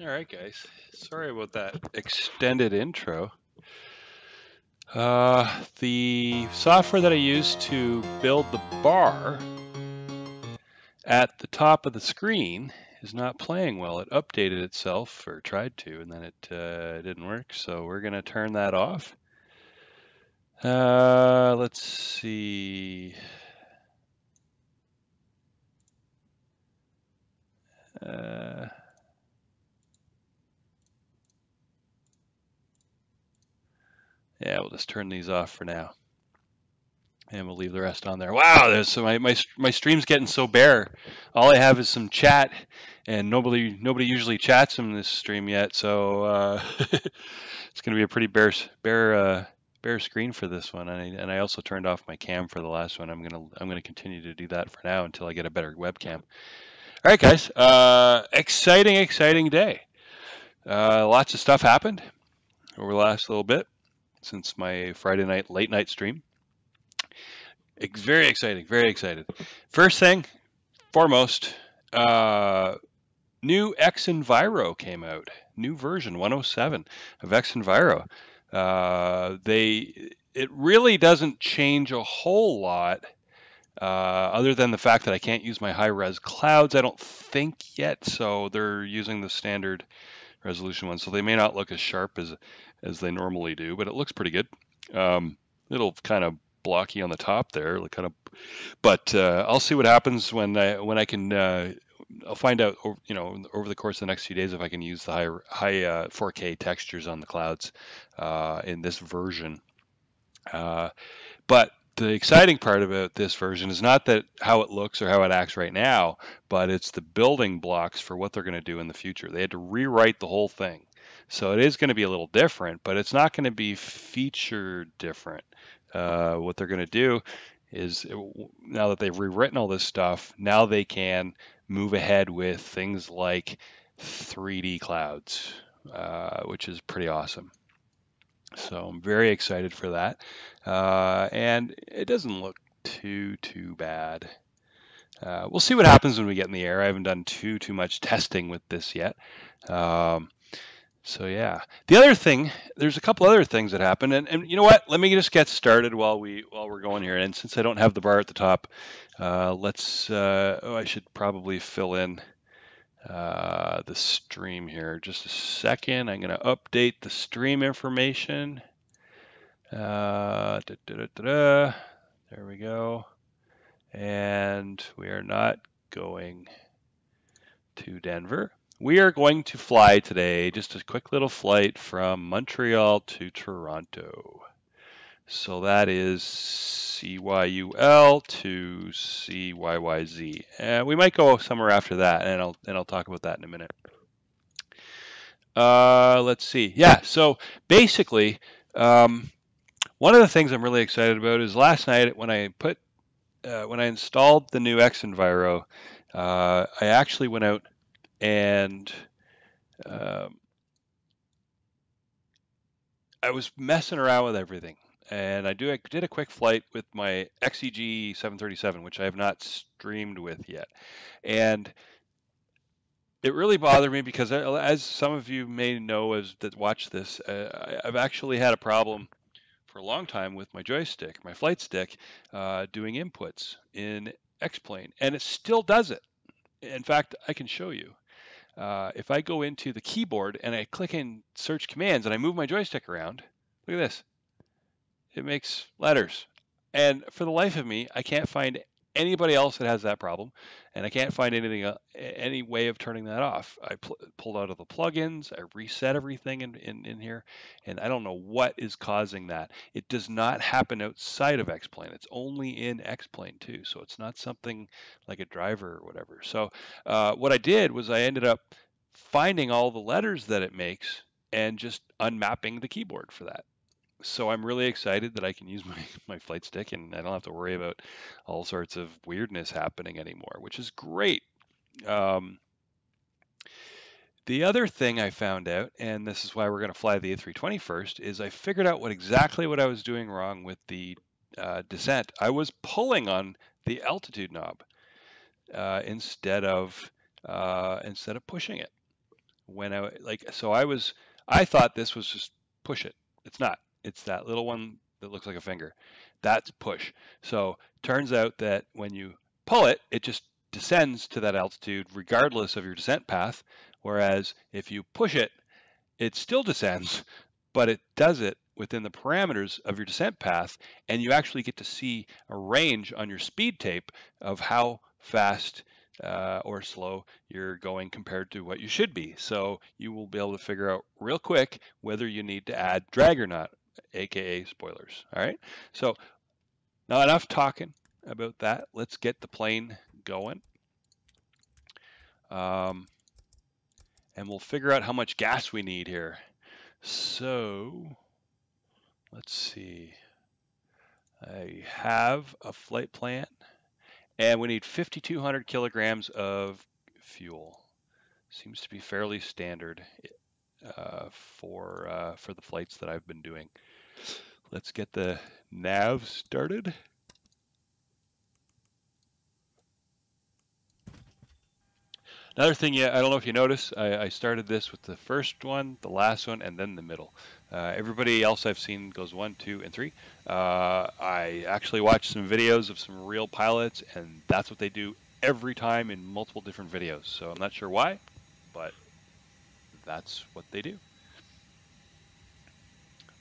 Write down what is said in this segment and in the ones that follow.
All right, guys. Sorry about that extended intro. The software that I use to build the bar at the top of the screen is not playing well. It updated itself, or tried to, and then it didn't work. So we're going to turn that off. Let's see. Yeah, we'll just turn these off for now. And we'll leave the rest on there. Wow, there's so my stream's getting so bare. All I have is some chat, and nobody usually chats in this stream yet. So it's going to be a pretty bare screen for this one. And I also turned off my cam for the last one. I'm gonna continue to do that for now until I get a better webcam. All right, guys. Exciting day. Lots of stuff happened over the last little bit since my Friday night late night stream. It's very exciting, very excited. First thing, foremost, new XEnviro came out. New version 107 of XEnviro. It really doesn't change a whole lot, other than the fact that I can't use my high-res clouds, I don't think yet. So they're using the standard resolution one, so they may not look as sharp as they normally do, but it looks pretty good. It'll kind of blocky on the top there, but I'll see what happens when I can. I'll find out, over the course of the next few days if I can use the high 4K textures on the clouds in this version. But the exciting part about this version is not that how it looks or how it acts right now, but it's the building blocks for what they're going to do in the future. They had to rewrite the whole thing. So it is going to be a little different, but it's not going to be feature different. What they're going to do is, now that they've rewritten all this stuff, now they can move ahead with things like 3D clouds, which is pretty awesome. So I'm very excited for that. And it doesn't look too bad. We'll see what happens when we get in the air. I haven't done too much testing with this yet. So yeah, the other thing, there's a couple other things that happen, and you know what? Let me just get started while we're going here. And since I don't have the bar at the top, I should probably fill in the stream here. Just a second. I'm going to update the stream information. There we go. And we are not going to Denver. We are going to fly today, just a quick little flight from Montreal to Toronto. So that is CYUL to CYYZ. We might go somewhere after that, and I'll talk about that in a minute. Let's see. Yeah, so basically, one of the things I'm really excited about is last night when I installed the new XEnviro, I actually went out and I was messing around with everything, and I did a quick flight with my XEG 737, which I have not streamed with yet, and it really bothered me because, as some of you may know that watch this, I've actually had a problem for a long time with my joystick, my flight stick, doing inputs in X-Plane, and it still does it. In fact, I can show you. If I go into the keyboard and I click in search commands and I move my joystick around, look at this. It makes letters. And for the life of me, I can't find anybody else that has that problem, and I can't find any way of turning that off. I pulled out of the plugins, I reset everything in here, and I don't know what is causing that. It does not happen outside of X-Plane. It's only in X-Plane too, so it's not something like a driver or whatever. So what I did was I ended up finding all the letters that it makes and just unmapping the keyboard for that. So I'm really excited that I can use my flight stick and I don't have to worry about all sorts of weirdness happening anymore, which is great. The other thing I found out, and this is why we're going to fly the A320 first, is I figured out exactly what I was doing wrong with the descent. I was pulling on the altitude knob instead of pushing it. when I thought this was just push it. It's not. It's that little one that looks like a finger. That's push. So turns out that when you pull it, it just descends to that altitude regardless of your descent path. Whereas if you push it, it still descends, but it does it within the parameters of your descent path, and you actually get to see a range on your speed tape of how fast or slow you're going compared to what you should be. So you will be able to figure out real quick whether you need to add drag or not, aka spoilers. All right. So now enough talking about that. Let's get the plane going. And we'll figure out how much gas we need here. So let's see. I have a flight plan, and we need 5,200 kilograms of fuel. Seems to be fairly standard for the flights that I've been doing. Let's get the nav started. Another thing, yeah, I don't know if you notice, I started this with the first one, the last one, and then the middle. Everybody else I've seen goes 1, 2, and 3. I actually watched some videos of some real pilots, and that's what they do every time in multiple different videos. So I'm not sure why, but that's what they do.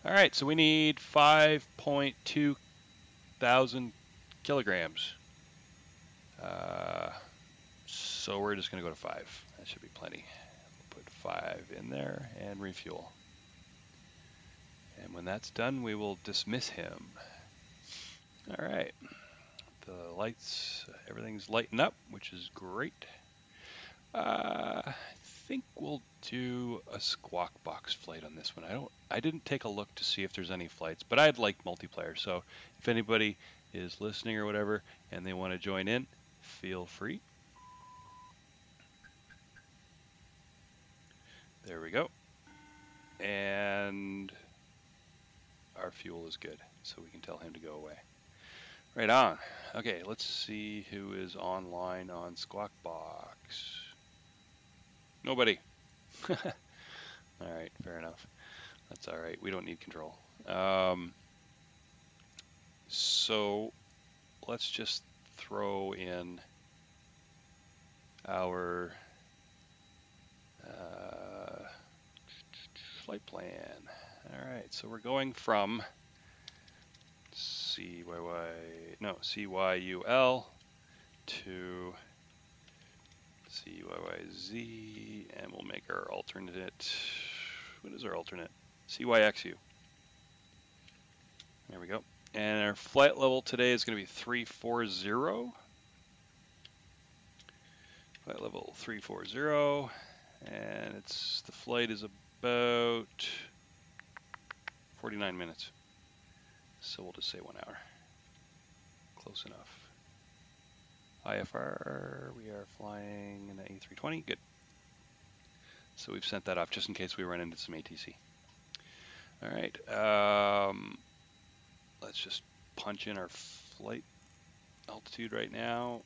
All right, so we need 5.2 thousand kilograms. So we're just going to go to 5. That should be plenty. We'll put 5 in there and refuel. And when that's done, we will dismiss him. All right. The lights, everything's lighting up, which is great. I think we'll do a squawk box flight on this one. I didn't take a look to see if there's any flights, but I'd like multiplayer. So if anybody is listening or whatever and they want to join in, feel free. There we go. And our fuel is good, so we can tell him to go away. Right on. Okay, let's see who is online on Squawk Box. Nobody. All right, fair enough. That's all right. We don't need control. So let's just throw in our flight plan. All right, so we're going from CYUL to CYYZ, and we'll make our alternate. What is our alternate? CYXU. There we go. And our flight level today is going to be 340. Flight level 340, and the flight is about 49 minutes. So we'll just say 1 hour. Close enough. IFR, we are flying an A320, good. So we've sent that off just in case we run into some ATC. All right, let's just punch in our flight altitude right now.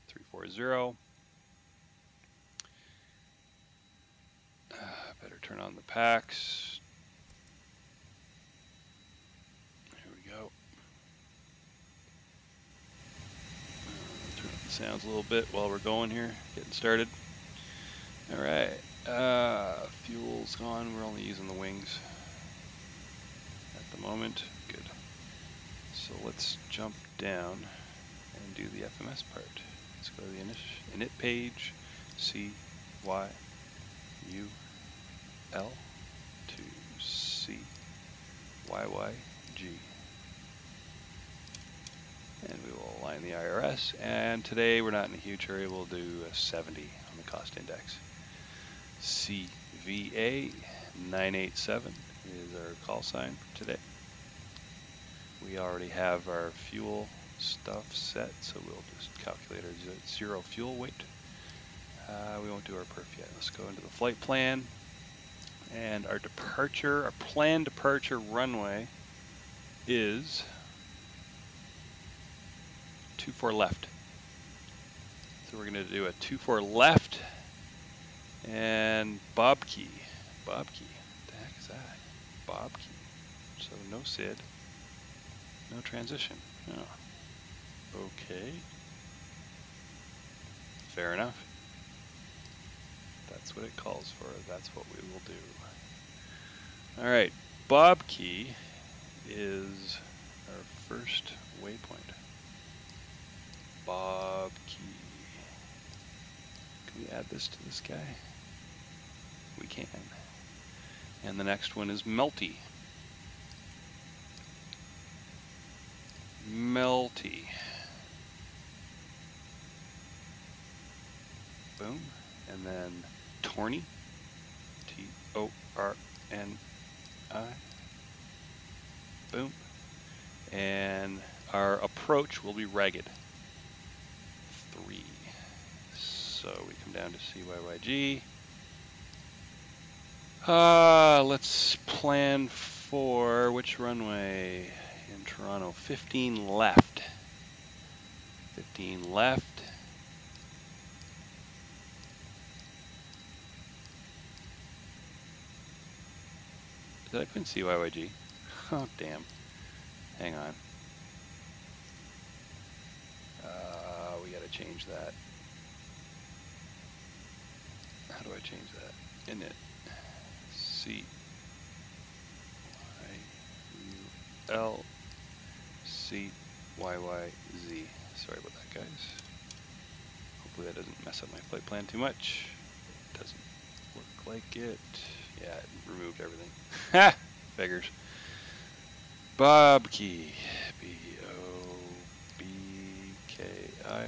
340. Better turn on the packs. Here we go. Turn up the sounds a little bit while we're going here, getting started. All right, fuel's gone. We're only using the wings at the moment. Good. So let's jump down and do the FMS part. Let's go to the init page, CYUL to CYYG. And we will align the IRS. And today we're not in a huge hurry. We'll do a 70 on the cost index. CVA 987 is our call sign for today. We already have our fuel stuff set, so we'll just calculate our zero fuel weight. We won't do our perf yet. Let's go into the flight plan. And our planned departure runway is 24 left. So we're going to do a 24 left And Bob key. Bob key. What the heck is that? Bob key. So no SID, no transition. Oh. Okay. Fair enough. That's what it calls for. That's what we will do. All right. Bob key is our first waypoint. Bob key. Can we add this to this guy? We can. And the next one is Melty. Melty. Boom. And then Torny. T-O-R-N-I. Boom. And our approach will be ragged. 3. So we come down to CYYG. Let's plan for which runway in Toronto? 15 left. 15 left. Did I put in CYYG? Oh, damn. Hang on. We gotta change that. How do I change that? Init. CYUL-CYYZ. Sorry about that, guys. Hopefully that doesn't mess up my flight plan too much. It doesn't look like it. Yeah, it removed everything. Ha! Figures. Bob key. B-O-B-K-I.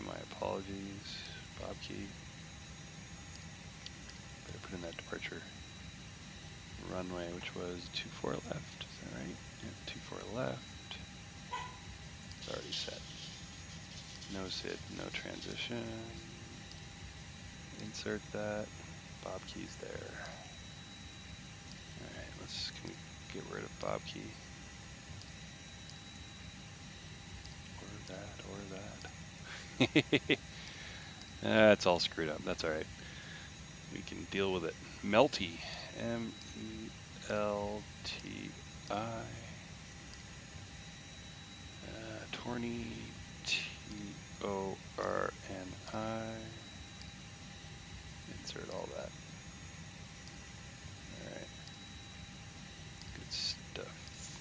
My apologies. Bob key. Better put in that departure runway, which was 24 left. Is that right? Yeah, 24 left. It's already set. No SID, no transition. Insert that. Bob key's there. Alright, can we get rid of Bob key? Or that. That's all screwed up. That's alright. We can deal with it. Melty. M-E-L-T-I. Torny. T-O-R-N-I. Insert all that. Alright. Good stuff.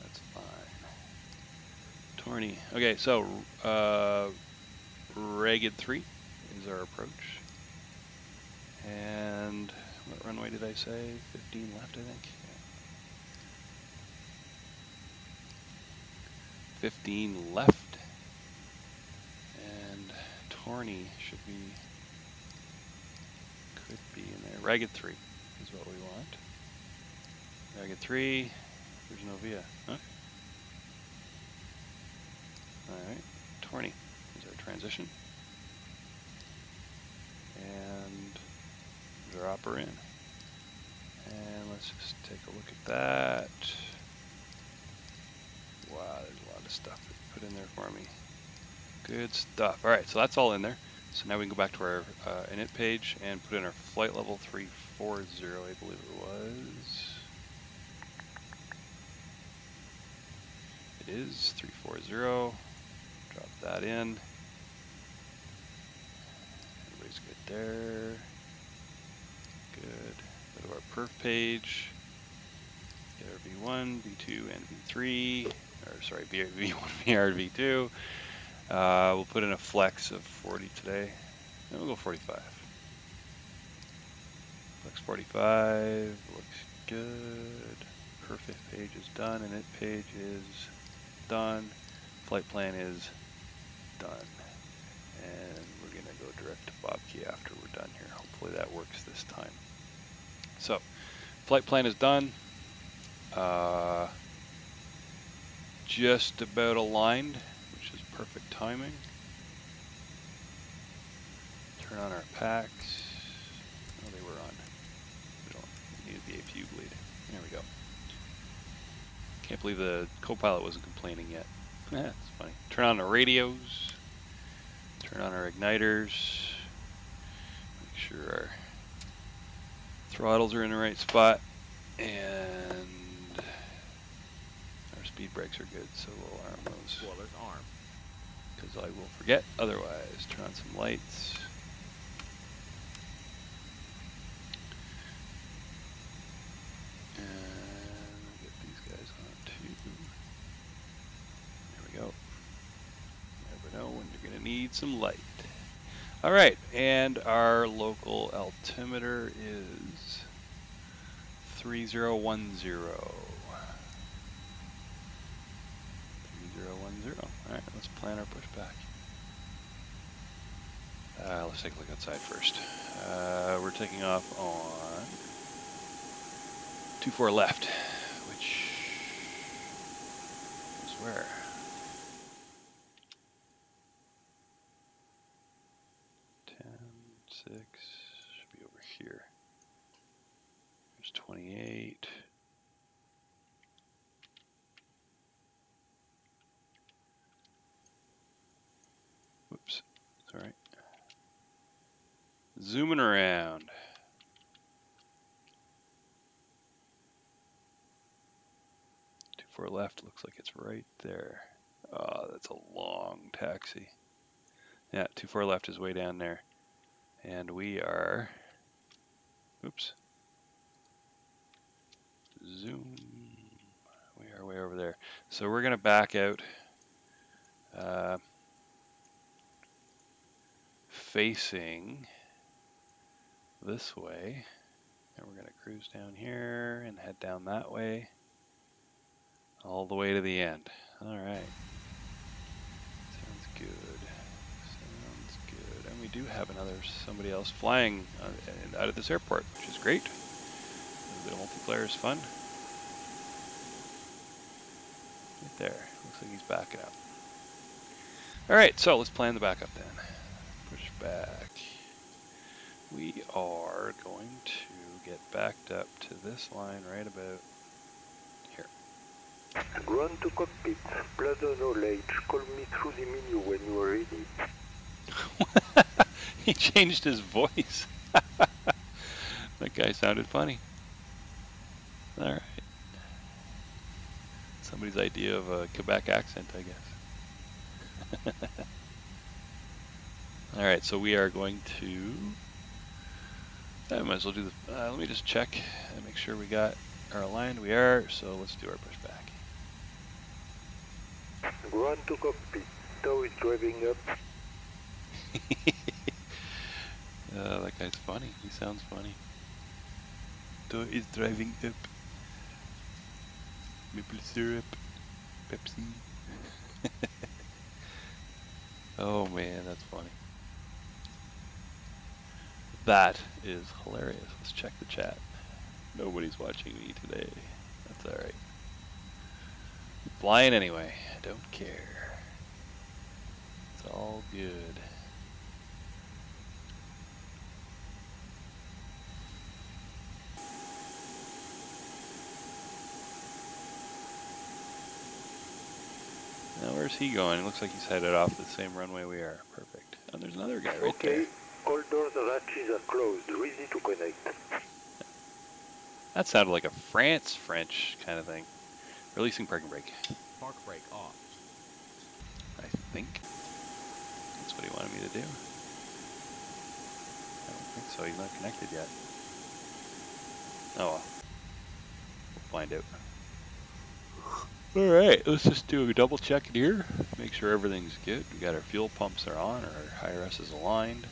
That's fine. Torny. Okay, so Ragged 3 is our approach. And what runway did I say? 15 left, I think. Yeah. 15 left. And Torny could be in there. Ragged 3 is what we want. Ragged 3, there's no via. Okay. Alright, Torny is our transition. And drop her in. And let's just take a look at that. Wow, there's a lot of stuff that put in there for me. Good stuff. All right, so that's all in there. So now we can go back to our init page and put in our flight level 340, I believe it was. It is 340. Drop that in. Everybody's good there. Good. Go to our perf page. Get our V1, V2, and V3. Or sorry, V1, VR, V2. We'll put in a flex of 40 today. And we'll go 45. Flex 45 looks good. Perfect page is done. Init page is done. Flight plan is done. And we're going to go direct to Bob key after we're done here. Hopefully that works this time. So, flight plan is done. Just about aligned, which is perfect timing. Turn on our packs. Oh, they were on. We don't need the APU bleed. There we go. Can't believe the co-pilot wasn't complaining yet. That's funny. Turn on our radios. Turn on our igniters. sure our throttles are in the right spot, and our speed brakes are good, so we'll arm those. Spoilers armed. Because I will forget otherwise. Turn on some lights. And get these guys on too. There we go. Never know when you're going to need some light. All right, and our local altimeter is 3010. 3010. All right, let's plan our pushback. Let's take a look outside first. We're taking off on 24 left, which is where? Should be over here. There's 28. Whoops, it's all right. Zooming around. Too far left, looks like it's right there. Oh, that's a long taxi. Yeah, too far left is way down there. And we are, oops, zoom, we are way over there. So we're gonna back out facing this way, and we're gonna cruise down here and head down that way all the way to the end. All right, sounds good. Sounds good. And we do have somebody else flying out of this airport, which is great. The multiplayer is fun. Right there, looks like he's backing up. All right, so let's plan the backup then. Push back. We are going to get backed up to this line right about here. Ground to cockpit. Plaza knowledge. Call me through the menu when you are ready. He changed his voice. That guy sounded funny. All right. Somebody's idea of a Quebec accent, I guess. All right, so we are going to, I might as well do the, let me just check and make sure we got our aligned. We are, so let's do our pushback. Ground to cockpit. Tow is driving up. That guy's funny. He sounds funny. Tow is driving up. Maple syrup. Pepsi. Oh man, that's funny. That is hilarious. Let's check the chat. Nobody's watching me today. That's alright. Flying anyway. I don't care. It's all good. Now where's he going? It looks like he's headed off the same runway we are. Perfect. And there's another guy right there. Okay, all doors and hatches are closed. Ready to connect. That sounded like a French kind of thing. Releasing parking brake. Park brake off. I think that's what he wanted me to do. I don't think so. He's not connected yet. Oh well. We'll find out. Alright, let's just do a double check in here. Make sure everything's good. We got our fuel pumps are on, our IRS is aligned.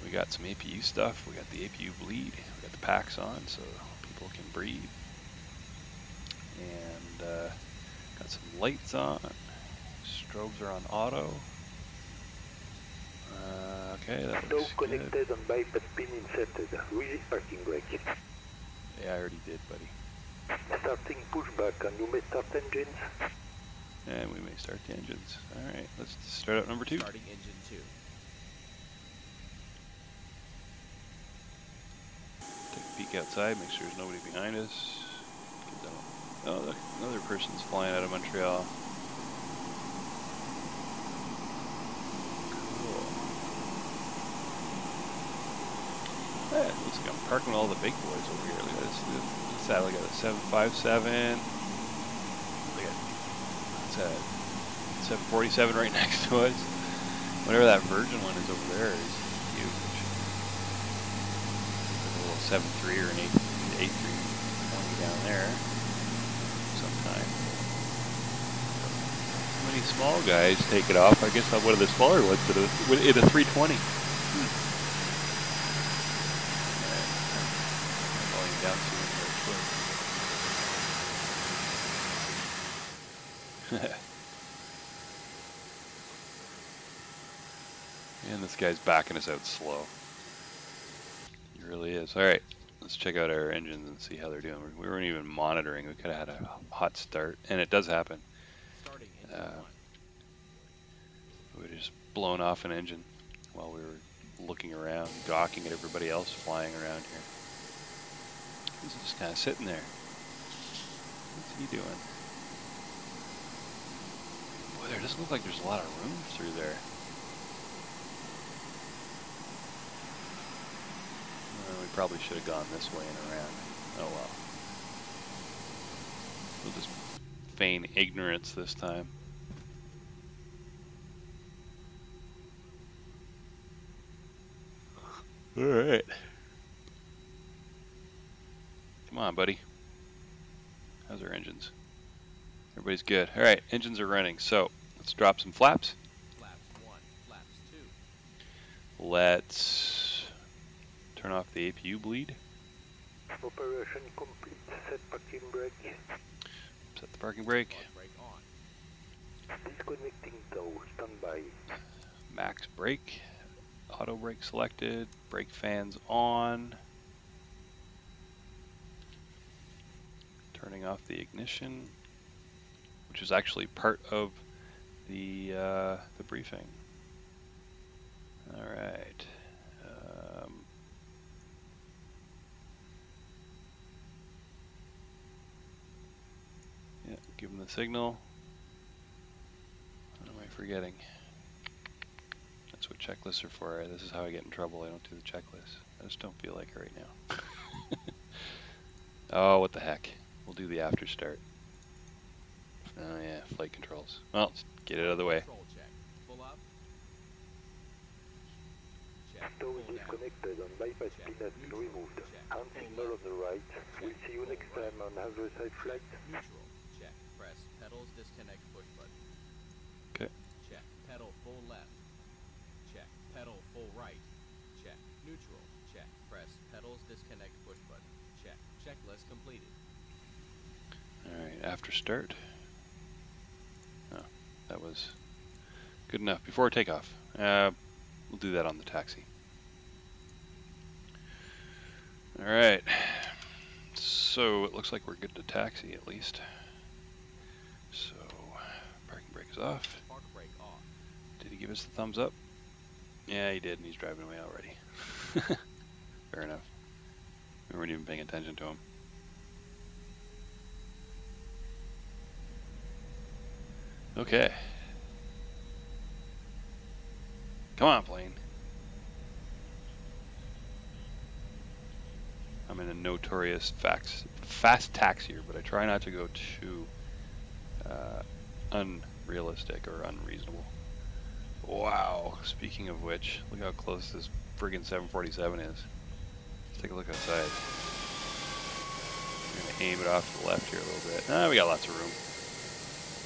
We got some APU stuff. We got the APU bleed. We got the packs on so people can breathe. And got some lights on. Strobes are on auto. Okay, that looks Tow good. connected and bypass pin inserted. Release parking brake. Yeah, I already did, buddy. Starting pushback, and you may start engines. And we may start the engines. Alright, let's start out number 2. Starting engine 2. Take a peek outside, make sure there's nobody behind us. Oh, look, another person's flying out of Montreal. Cool. Looks like I'm parking all the big boys over here. Look at this. What's that? Look at the 757. Look at what's that? 747 right next to us. Whatever that Virgin one is over there is huge. There's a little 7.3 or an 8.3 down there. Sometime. So many small guys take it off. I guess one of the smaller ones in a 320. Down to and this guy's backing us out slow. He really is. Alright, let's check out our engines and see how they're doing. We weren't even monitoring. We could have had a hot start, and it does happen. We were just blown off an engine while we were looking around, gawking at everybody else flying around here. He's just kind of sitting there. What's he doing? Boy, there doesn't look like there's a lot of room through there. We probably should have gone this way and around. Oh well. We'll just feign ignorance this time. Alright. Come on, buddy. How's our engines? Everybody's good. Alright, engines are running. So, let's drop some flaps. Flaps 1, flaps 2. Let's turn off the APU bleed. Operation complete. Set parking brake. Set the parking brake. Brake on. Disconnecting tow. Standby. Max brake. Auto brake selected. Brake fans on. Turning off the ignition, which is actually part of the briefing. All right. Yeah, give them the signal. What am I forgetting? That's what checklists are for. This is how I get in trouble. I don't do the checklist. I just don't feel like it right now. Oh, what the heck. We'll do the after start. Oh yeah, flight controls. Well, let's get it out of the way. Control check. Full up. Check. Tow Full down. disconnected and bypass Check. pin has been Neutral. removed. Check. Hand Full signal left. on the right. We'll Check. see you Full next right. time on Haverside flight. Neutral. Check. Press pedals, disconnect, push button. Okay. Check. Pedal full left. Check. Pedal full right. Check. Neutral. Check. Press pedals, disconnect, push button. Check. Checklist completed. Alright, after start. Oh, that was good enough. Before takeoff. We'll do that on the taxi. Alright. So it looks like we're good to taxi at least. So parking brake is off. Park brake off. Did he give us the thumbs up? Yeah, he did, and he's driving away already. Fair enough. We weren't even paying attention to him. Okay. Come on, plane. I'm in a notorious fast taxier, but I try not to go too unrealistic or unreasonable. Wow. Speaking of which, look how close this friggin' 747 is. Let's take a look outside. We're gonna aim it off to the left here a little bit. We got lots of room.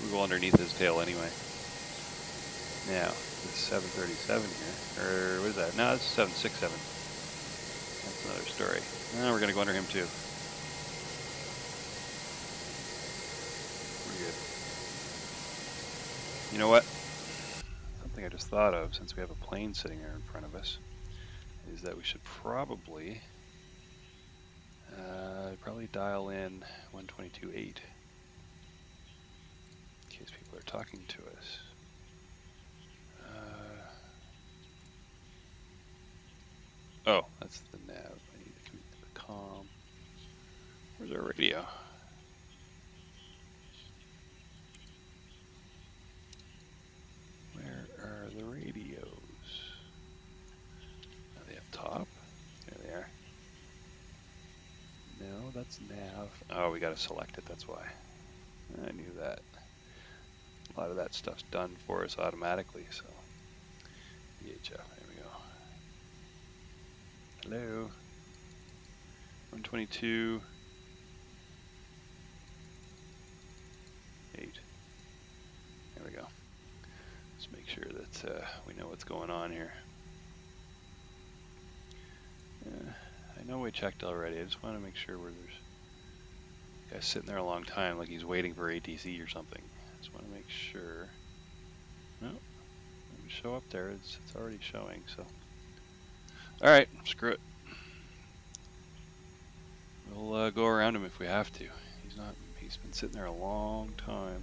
We'll go underneath his tail anyway. Now, this 737 here, or what is that? No, that's 767. That's another story. We're gonna go under him too. We're good. You know what? Something I just thought of, since we have a plane sitting there in front of us, is that we should probably dial in 122.8 in case people are talking to us. Oh, that's the nav. I need to connect to the comm. Where's our radio? Where are the radios? Are they up top? There they are. that's nav. Oh, we got to select it, that's why. I knew that. A lot of that stuff's done for us automatically, so. VHF, there we go. Hello. 122. 8. There we go. Let's make sure that we know what's going on here. I know we checked already. I just want to make sure where there's a guy sitting there a long time, like he's waiting for ATC or something. Just want to make sure. No, it would show up there. It's already showing. So, all right, screw it. We'll go around him if we have to. He's not. He's been sitting there a long time.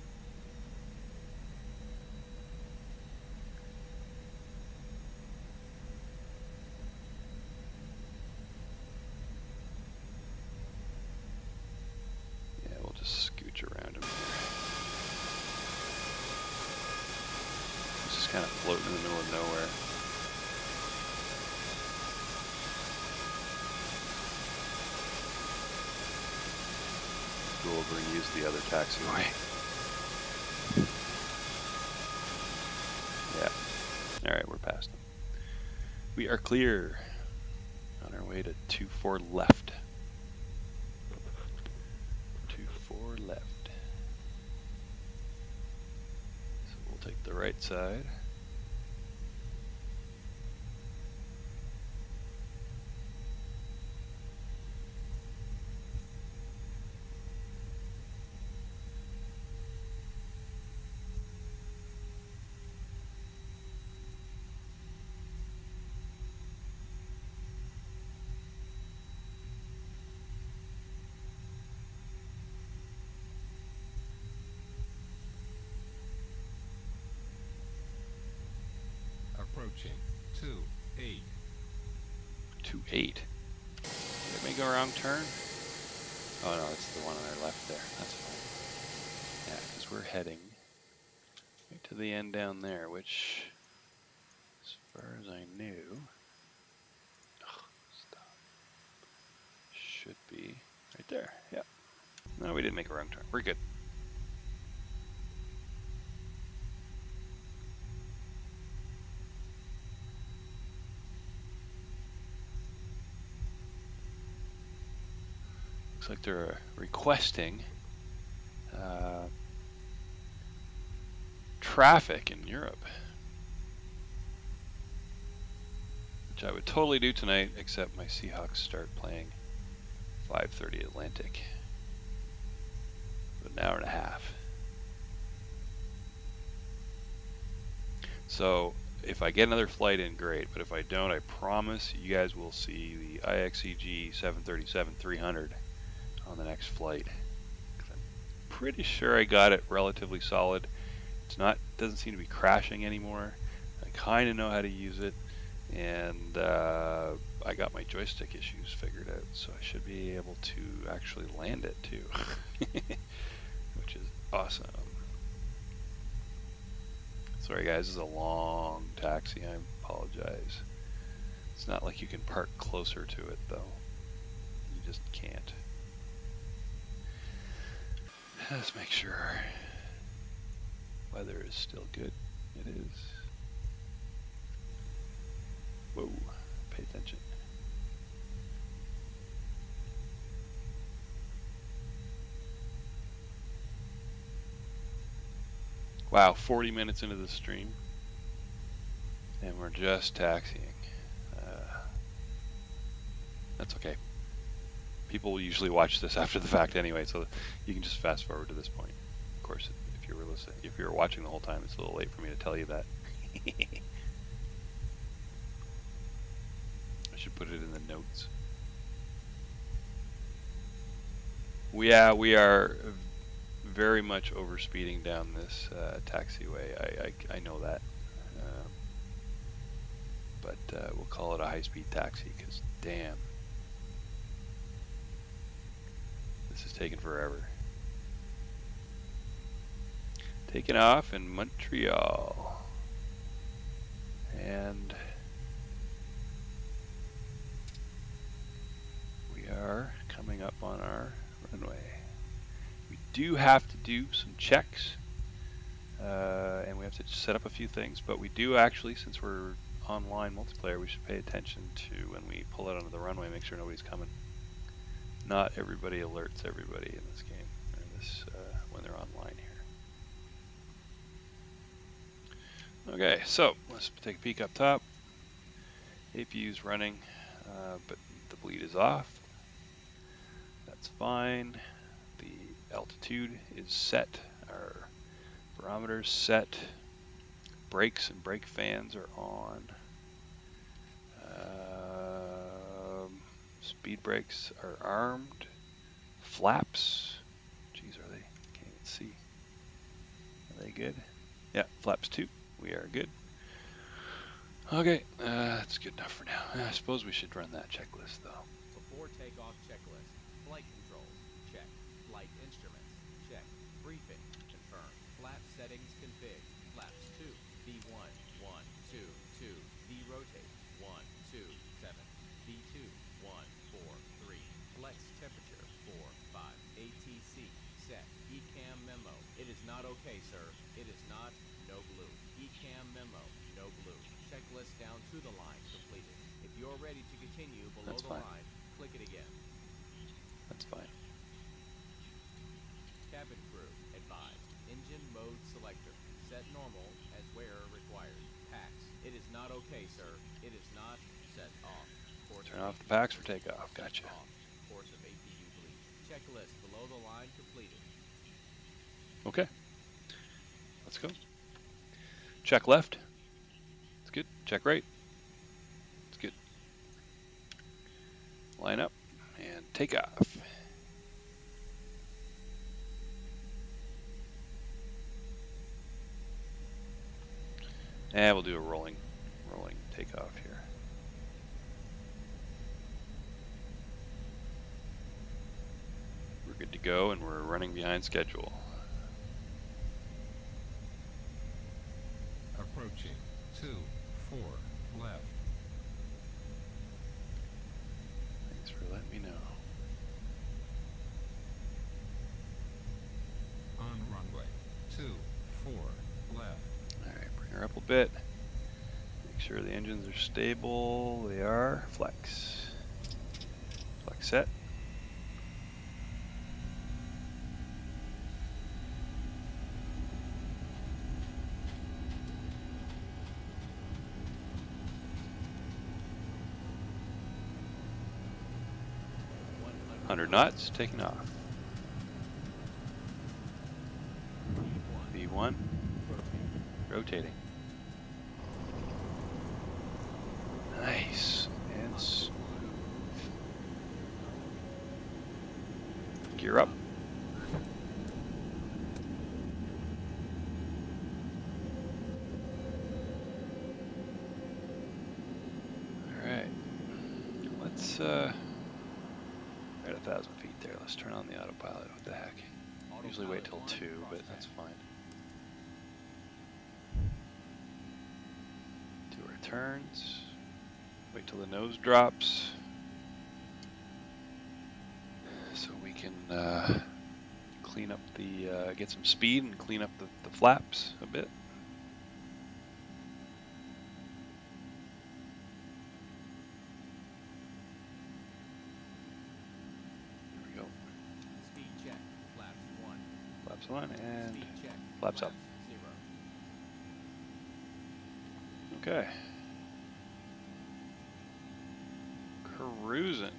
Yeah, we'll just scooch around him here. He's just kind of floating in the middle of nowhere. Go over and use the other taxiway. Yeah. Alright, we're past them. We are clear. On our way to 24 left. 24 left. So we'll take the right side. Approaching 28. 28. Did it make a wrong turn? Oh no, it's the one on our left there. That's fine. Yeah, because we're heading right to the end down there, which, as far as I knew, should be right there. Yeah. No, we didn't make a wrong turn. We're good. Looks like they're requesting traffic in Europe, which I would totally do tonight, except my Seahawks start playing 5:30 Atlantic. An hour and a half. So if I get another flight in, great. But if I don't, I promise you guys will see the IXEG 737-300 on the next flight. I'm pretty sure I got it relatively solid. It's not, doesn't seem to be crashing anymore. I kind of know how to use it, and I got my joystick issues figured out, so I should be able to actually land it too, which is awesome. Sorry guys, this is a long taxi. I apologize. It's not like you can park closer to it though. You just can't. Let's make sure weather is still good. It is. Whoa, pay attention. Wow, 40 minutes into the stream and we're just taxiing. That's okay. People will usually watch this after the fact anyway, so you can just fast forward to this point. Of course, if you were watching the whole time, it's a little late for me to tell you that. I should put it in the notes. Yeah, we are very much overspeeding down this taxiway. I know that, but we'll call it a high-speed taxi because damn, this is taking forever. Taking off in Montreal, and we are coming up on our do have to do some checks, and we have to set up a few things, but we do actually, since we're online multiplayer, we should pay attention to when we pull out onto the runway, make sure nobody's coming. Not everybody alerts everybody in this game, or this when they're online here. Okay, so let's take a peek up top. APU's running, but the bleed is off. That's fine. The altitude is set. Our barometer's set. Brakes and brake fans are on. Speed brakes are armed. Flaps. Geez, are they? Can't even see. Are they good? Yeah, flaps 2. We are good. Okay, that's good enough for now. I suppose we should run that checklist though. Before takeoff checklist. Flight controls. Check. Flight instruments. Check. Briefing. Confirm. Flap settings config. Flaps 2. V1. 1. 2. 2. V rotate. 1. 2. 7. V2. 1. 4. 3. Flex temperature. 4. 5. ATC. Set. ECAM memo. It is not okay, sir. It is not. No blue. ECAM memo. No blue. Checklist down to the line completed. If you're ready to continue below That's the fine. line, click it again. That's fine. Cabin crew, advised. Engine mode selector. Set normal as wearer required. Packs. It is not okay, sir. It is not. Set off. Course Turn of off the APU. packs for takeoff. Set Gotcha. off. Course of APU bleed. Checklist below the line completed. Okay. Let's go. Check left. It's good. Check right. It's good. Line up and take off. And we'll do a rolling takeoff here. We're good to go, and we're running behind schedule. Approaching 2, 4, left. Thanks for letting me know. On runway 2, 4, left. Alright, bring her up a bit. Make sure the engines are stable. They are. Flex. Flex set. $100. 100 knots, taking off. V1. V1, Rotate. rotating. Nice and smooth. Gear up. Alright. Let's we're at 1,000 feet there. Let's turn on the autopilot. What the heck? Usually wait till 2, but that's fine. Do our turns. Wait till the nose drops. So we can clean up the, get some speed and clean up the flaps a bit. Here we go. Speed check. Flaps 1. Flaps on and Speed check. flaps up. 0. Okay. Cruising.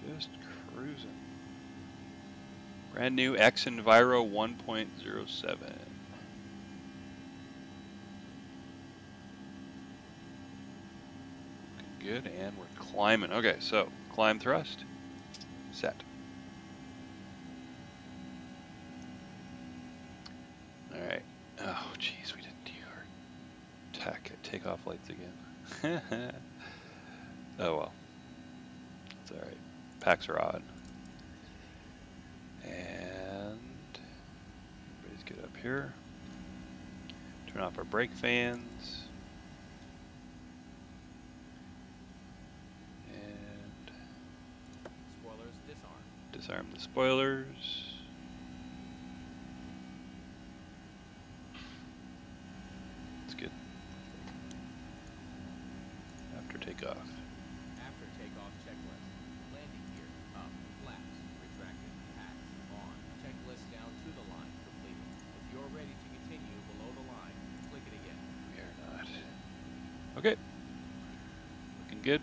Just cruising. Brand new X Enviro 1.07. Good, and we're climbing. Okay, so climb thrust, set. All right. Oh, geez, we didn't do our takeoff lights again. Oh well, it's all right. Packs are on, and everybody's good up here. Turn off our brake fans. And Spoilers disarmed. Disarm the spoilers. That's good. After takeoff. After takeoff checklist. Landing gear up, flaps, retracted, hats on. Checklist down to the line, completed. If you're ready to continue below the line, click it again. We are not. Okay. Looking good.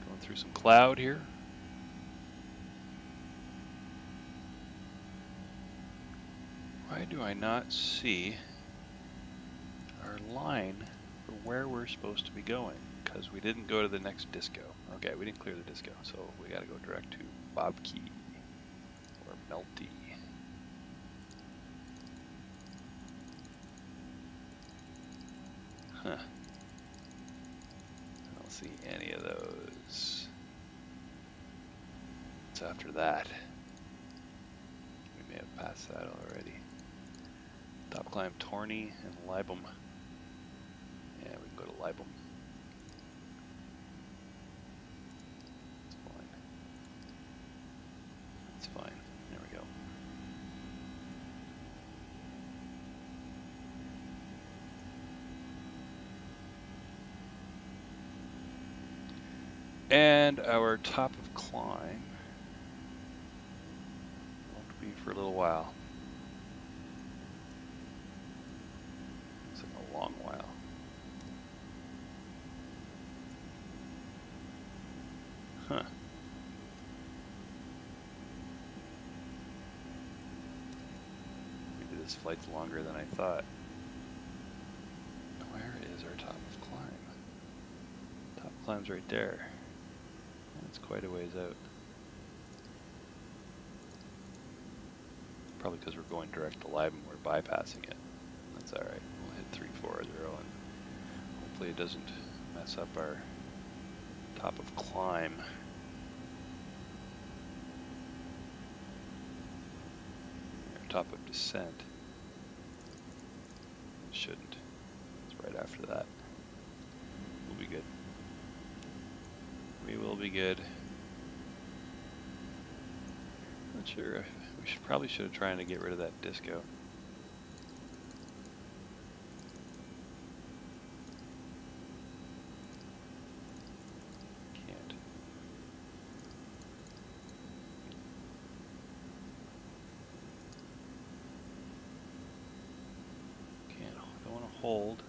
Going through some cloud here. Why do I not see our line for where we're supposed to be going? Because we didn't go to the next disco. Okay, we didn't clear the disco, so we got to go direct to Bobkey or Melty. Huh. I don't see any of those. What's after that? We may have passed that already. Top climb Torney and Libum. Yeah, we can go to Libum. That's fine. That's fine. There we go. And our top of climb won't be for a little while. It's like a long while. Huh. Maybe this flight's longer than I thought. Where is our top of climb? Top of climb's right there. That's quite a ways out. Probably because we're going direct to Libum, we're bypassing it. That's alright. We'll hit 340 and hopefully it doesn't mess up our top of climb. Our top of descent. It shouldn't. It's right after that. We'll be good. We will be good. Not sure. We probably should have tried to get rid of that disco. Can't. Can't. Don't want to hold.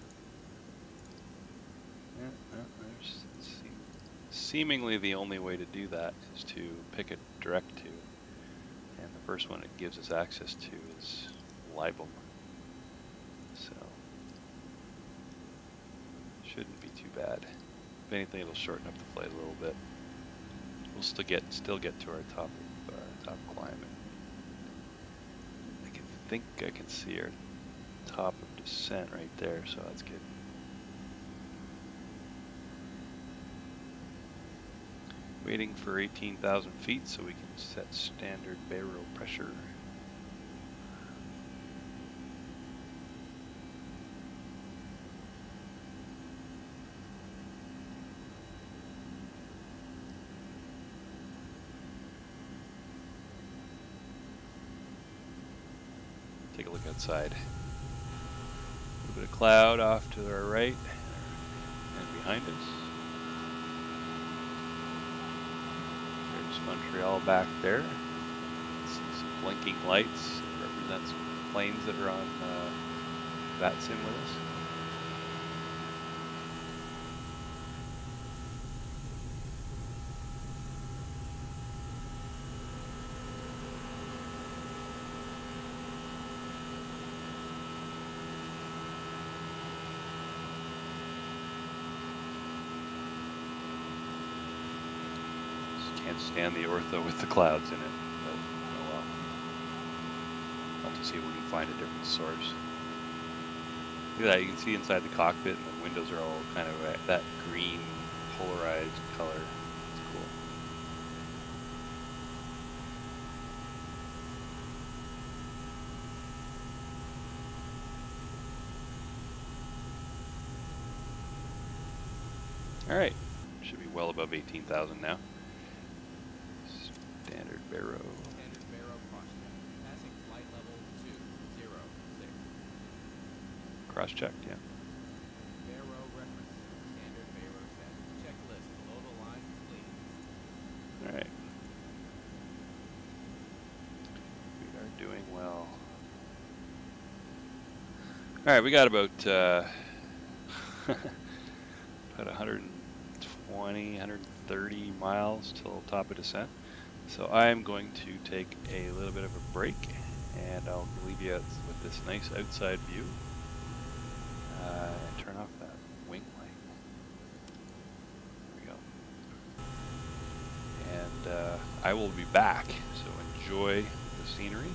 Yeah, no, there's seemingly the only way to do that is to pick a direct to. And the first one it gives us access to is Libum. So shouldn't be too bad. If anything, it'll shorten up the flight a little bit. We'll still get to our top climb. I think I can see our top of descent right there, so that's good. Waiting for 18,000 feet so we can set standard barrel pressure. Take a look outside. A little bit of cloud off to our right and behind us. Montreal back there. Some blinking lights represents planes that are on that sim with us. Can't stand the ortho with the clouds in it, but oh well. I'll have to see if we can find a different source. Look at that, you can see inside the cockpit and the windows are all kind of that green polarized color. It's cool. Alright, should be well above 18,000 now. Standard Barrow. Standard Barrow cross-check. Passing flight level 206. Cross-checked, yeah. Barrow reference. Standard Barrow set. Checklist below the line completed. All right. We are doing well. All right, we got about about 120, 130 miles till top of descent. So I'm going to take a little bit of a break, and I'll leave you with this nice outside view. And turn off that wing light. There we go. And I will be back, so enjoy the scenery.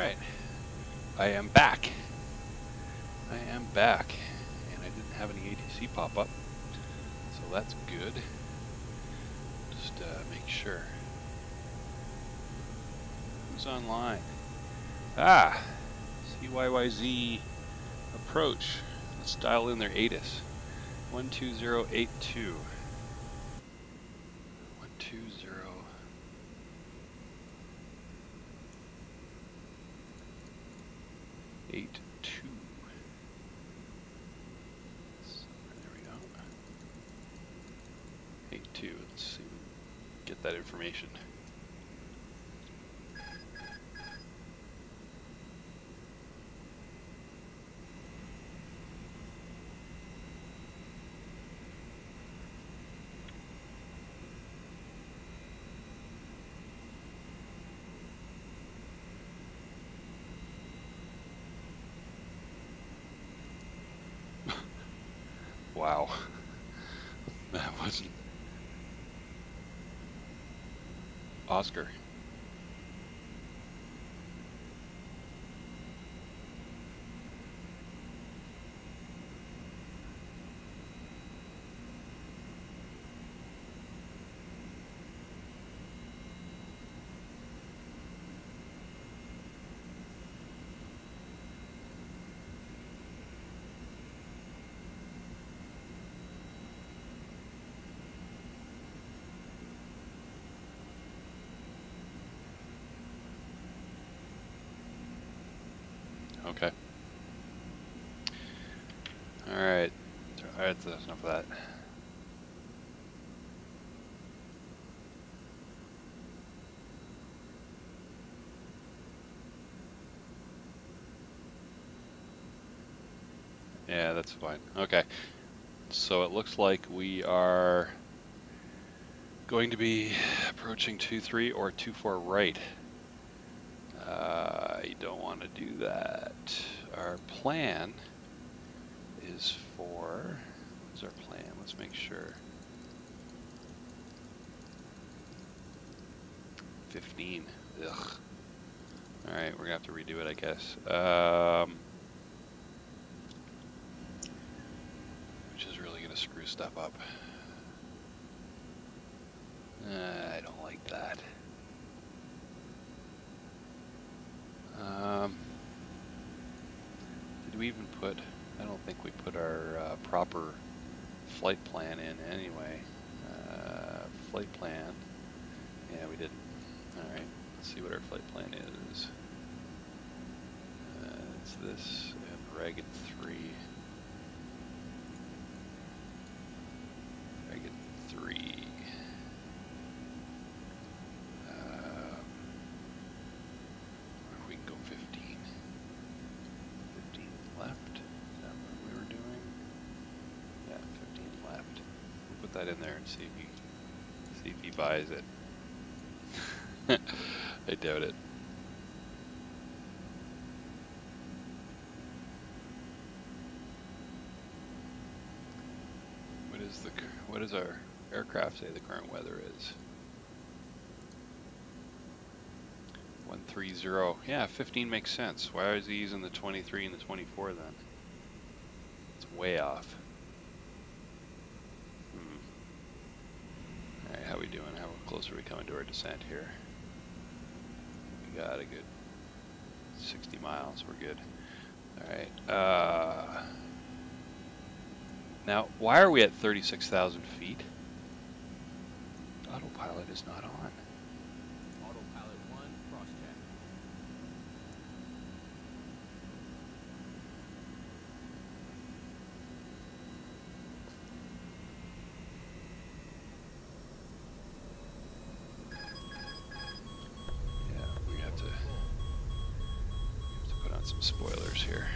Alright, I am back. I am back, and I didn't have any ATC pop up, so that's good. Just make sure. Who's online? Ah, CYYZ approach. Let's dial in their ATIS. 12082. 12082. There we go. 82. Let's see. Get that information. Wow. That wasn't Oscar. Okay. Alright. Alright, that's enough of that. Yeah, that's fine. Okay. So it looks like we are going to be approaching 2-3 or 2-4 right. You don't want to do that. Our plan is for, what's our plan? Let's make sure. 15. Ugh. Alright, we're gonna have to redo it, I guess. Which is really gonna screw stuff up. I don't like that. Did we even put, I don't think we put our proper flight plan in anyway. Flight plan, yeah, we didn't. Alright, let's see what our flight plan is. It's this and Ragged 3. Ragged 3. We can go 15. 15 left. Is that what we were doing? Yeah, 15 left. We'll put that in there and see if he buys it. I doubt it. What does our aircraft say the current weather is? 130. Yeah, 15 makes sense. Why is he using the 23 and the 24 then? It's way off. Alright, how we doing? How close are we coming to our descent here? We got a good 60 miles. We're good. Alright. Now, why are we at 36,000 feet? Autopilot is not on. Autopilot 1, cross-check. Yeah, we have to put on some spoilers here.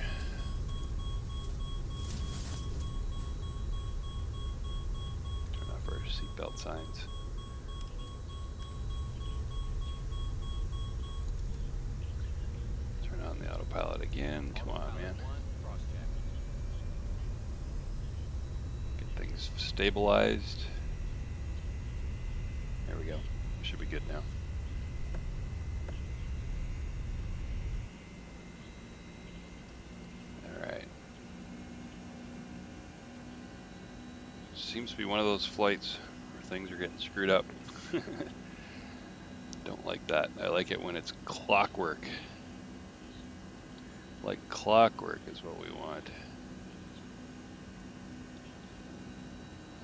Turn off our seatbelt signs. Turn on the autopilot again. Come on, man. Get things stabilized. There we go. We should be good now. seems to be one of those flights where things are getting screwed up. Don't like that. I like it when it's clockwork. Like clockwork is what we want.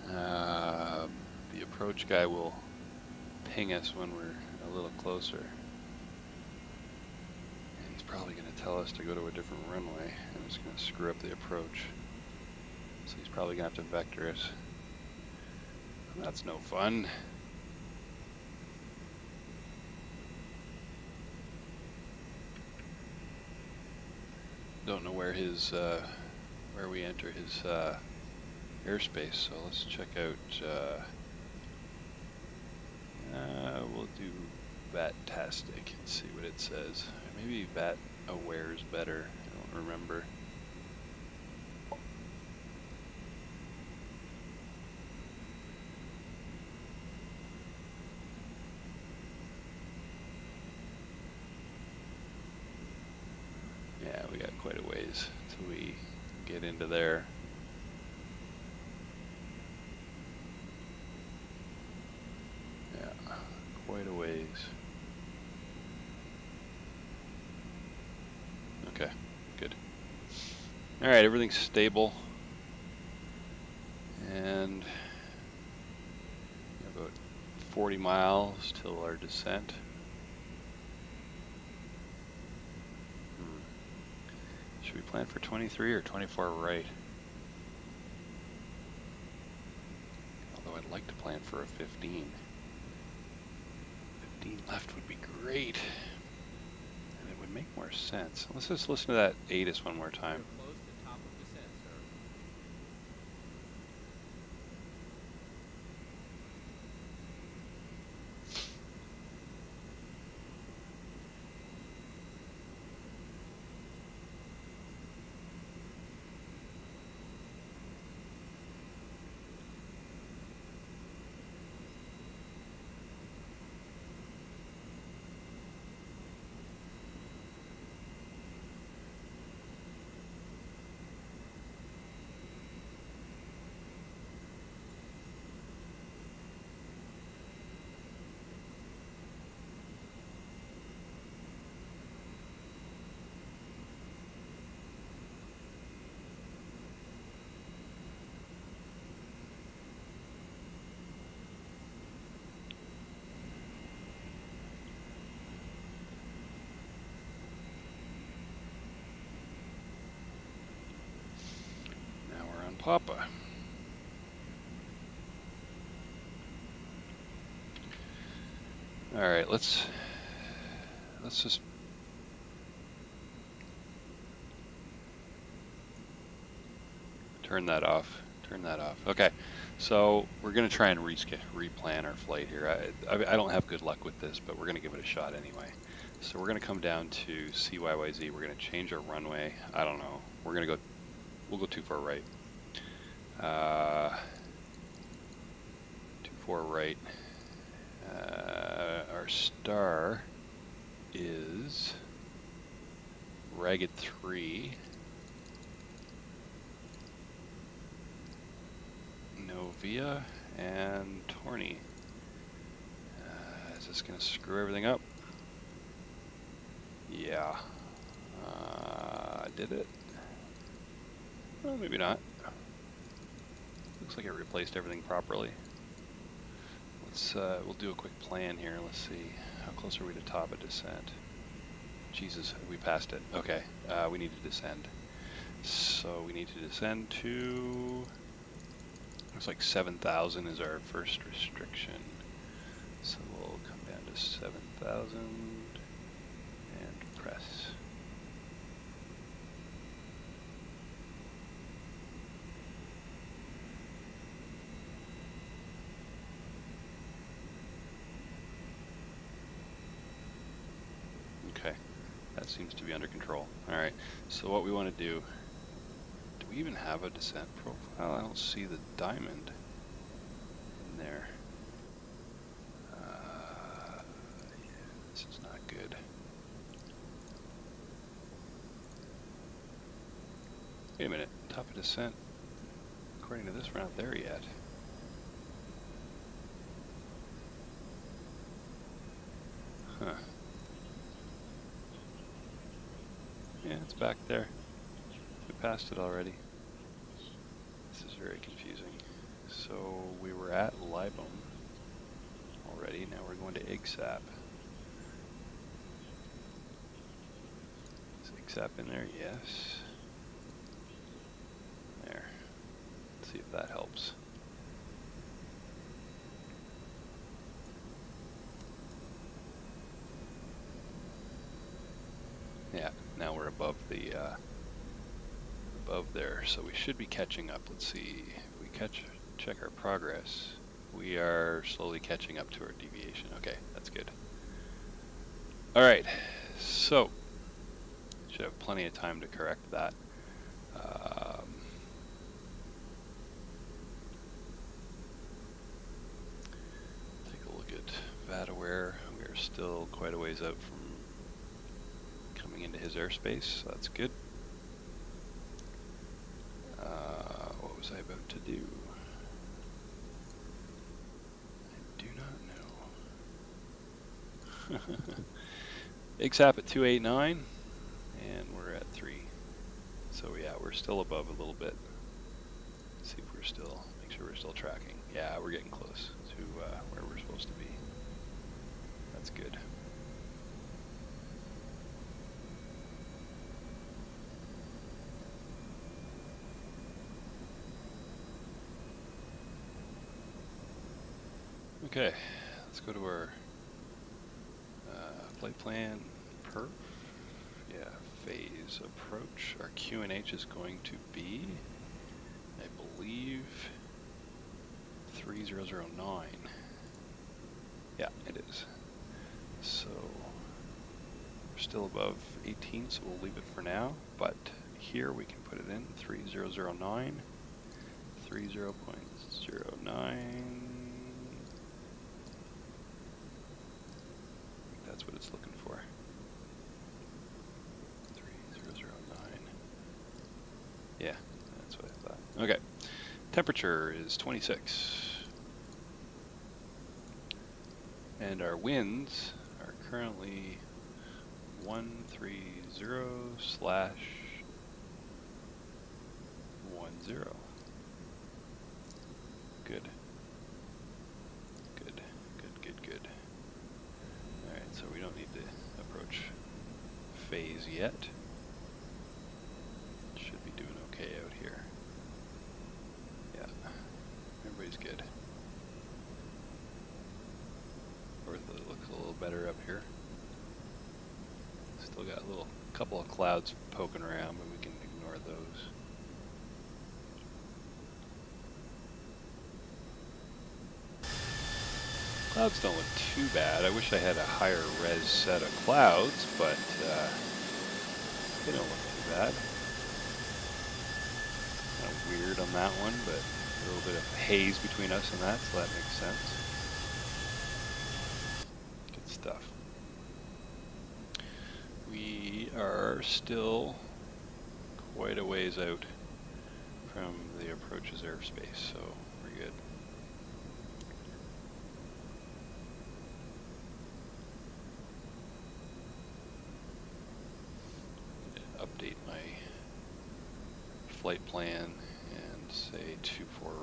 The approach guy will ping us when we're a little closer. And he's probably going to tell us to go to a different runway, and it's going to screw up the approach. So he's probably going to have to vector us. That's no fun. Don't know where his where we enter his airspace, so let's check out we'll do VAT-tastic and see what it says. Maybe VAT aware is better. I don't remember. Yeah, we got quite a ways till we get into there. Yeah, quite a ways. Okay, good. All right, everything's stable. And about 40 miles till our descent. Should we plan for 23 or 24 right? Although I'd like to plan for a 15. 15 left would be great. And it would make more sense. Let's just listen to that ATIS one more time. You're close to top of descent, sir. Now we're on Papa. All right, let's just turn that off. Turn that off. Okay, so we're gonna try and replan our flight here. I don't have good luck with this, but we're gonna give it a shot anyway. So we're gonna come down to CYYZ. We're gonna change our runway. I don't know. We'll go too far right. Too far right. Our star is Ragged 3. Novia and Torny. Is this going to screw everything up? Yeah. Did it? Well, maybe not. Looks like it replaced everything properly. We'll do a quick plan here. Let's see. How close are we to top of descent? Jesus, we passed it. Okay, we need to descend. So we need to descend to... Looks like 7,000 is our first restriction. So we'll come down to 7,000 and press. Okay, that seems to be under control. All right, so what we want to do we even have a descent profile? I don't see the diamond in there. Yeah, this is not good. Wait a minute, top of descent. According to this, we're not there yet. It's back there. We passed it already. This is very confusing. So we were at Libum already. Now we're going to IGSAP. Is IGSAP in there? Yes. There. Let's see if that helps. Yeah, now we're above the above there, so we should be catching up. Let's see if we check our progress. We are slowly catching up to our deviation. Okay, that's good. All right, so should have plenty of time to correct that. Take a look at VATAware. We are still quite a ways out from coming into his airspace, so that's good. What was I about to do? I do not know. IGSAP at 289, and we're at 3. So yeah, we're still above a little bit. Let's see if we're still, make sure we're still tracking. Yeah, we're getting close to where we're supposed to be. That's good. Okay, let's go to our flight plan, perf. Yeah, phase approach. Our QNH is going to be, I believe, 3009. Yeah, it is. So we're still above 18, so we'll leave it for now. But here we can put it in 3009, 30.09. That's what it's looking for. 3009. Yeah, that's what I thought. Okay. Temperature is 26. And our winds are currently 130/10. Good. Good, good, good, good. Alright, so we don't need to approach phase yet. Should be doing okay out here. Yeah, everybody's good. It looks a little better up here. Still got a couple of clouds poking around, but we can ignore those. Clouds don't look too bad. I wish I had a higher res set of clouds, but they don't look too bad. Kind of weird on that one, but a little bit of haze between us and that, so that makes sense. Good stuff. We are still quite a ways out from the approach's airspace, so we're good. Update my flight plan and say 24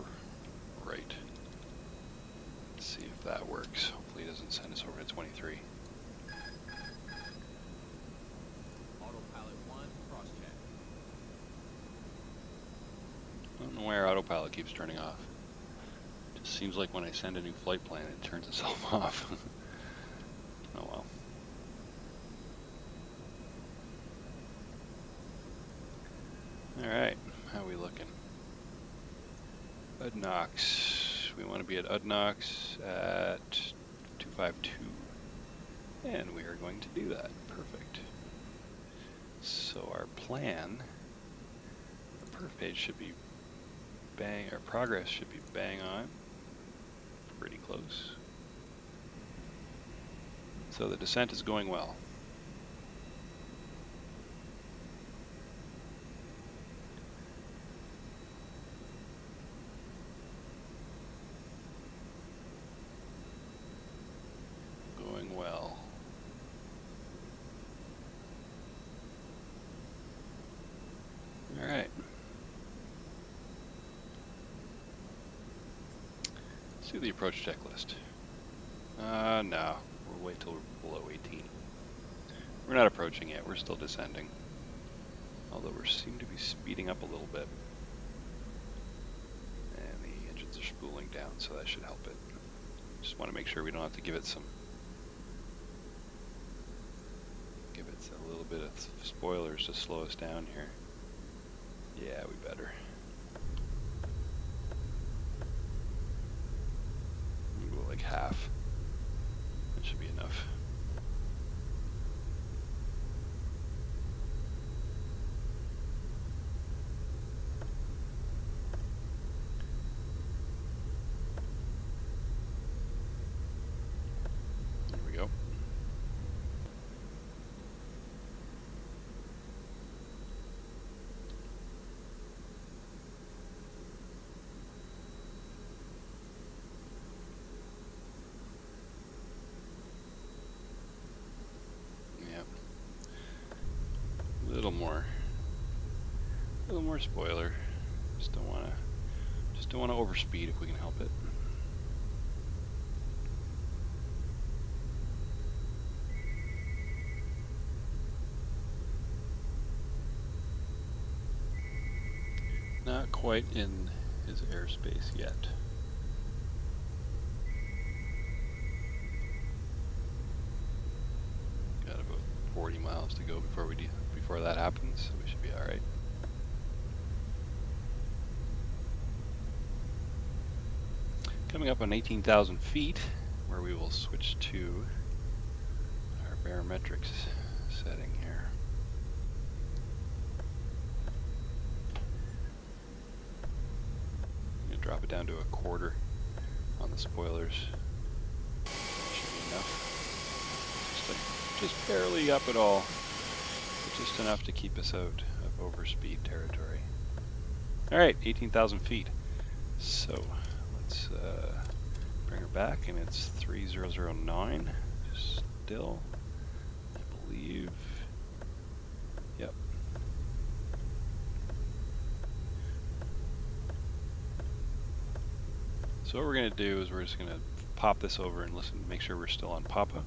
right. Let's see if that works. Hopefully it doesn't send us over to 23. Autopilot 1, cross-check. I don't know why our autopilot keeps turning off. It just seems like when I send a new flight plan, it turns itself off. Oh well. Alright, how are we looking? UDNOX. We want to be at UDNOX at 252. And we are going to do that. Perfect. So our plan, the perf page should be our progress should be bang on. Pretty close. So the descent is going well. Going well. do the approach checklist. No, we'll wait till we're below 18. We're not approaching yet, we're still descending. Although we seem to be speeding up a little bit. And the engines are spooling down, so that should help it. Just want to make sure we don't have to give it a little bit of spoilers to slow us down here. Yeah, we better. We'll go like half. That should be enough. There we go. A little more spoiler. Just don't want to overspeed if we can help it. Not quite in his airspace yet. Got about 40 miles to go before that happens, so we should be all right. Coming up on 18,000 feet, where we will switch to our barometrics setting here. I'm going to drop it down to a quarter on the spoilers. That should be enough. Just barely up at all, but just enough to keep us out of overspeed territory. All right, 18,000 feet. So let's bring her back, and it's 3009 still, I believe. Yep. So what we're going to do is we're just going to pop this over and listen, make sure we're still on Papa.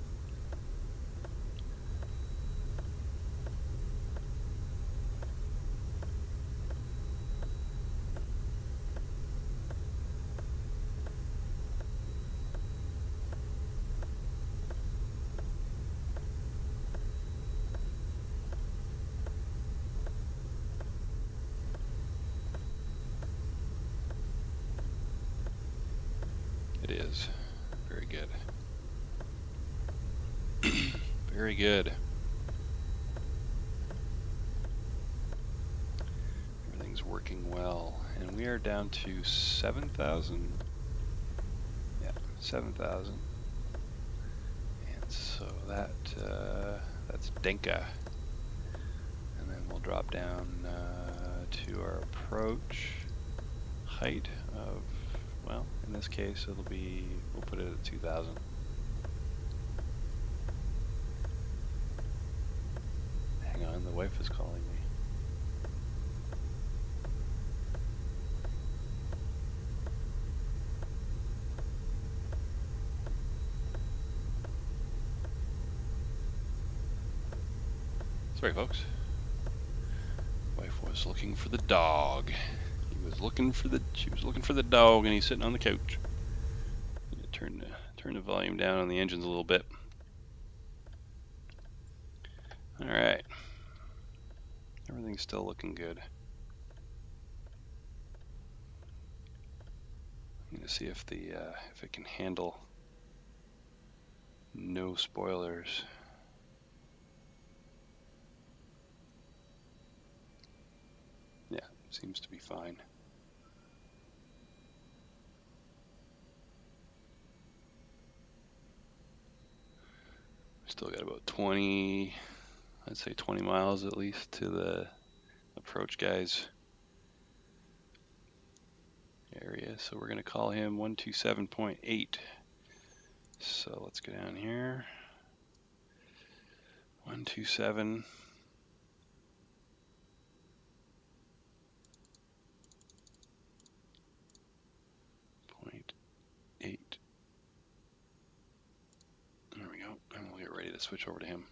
It is. Very good. Very good. Everything's working well. And we are down to 7,000. Yeah, 7,000. And so that's Denka. And then we'll drop down to our approach height of, well, in this case we'll put it at 2,000. Hang on, the wife is calling me. Sorry folks. Wife was looking for the dog. She was looking for the dog, and he's sitting on the couch. Turn the volume down on the engines a little bit. All right. Everything's still looking good. I'm gonna see if it can handle no spoilers. Yeah, seems to be fine. Still got about 20, I'd say 20 miles at least to the approach guy's area. So we're going to call him 127.8. So let's go down here. 127.8. to switch over to him.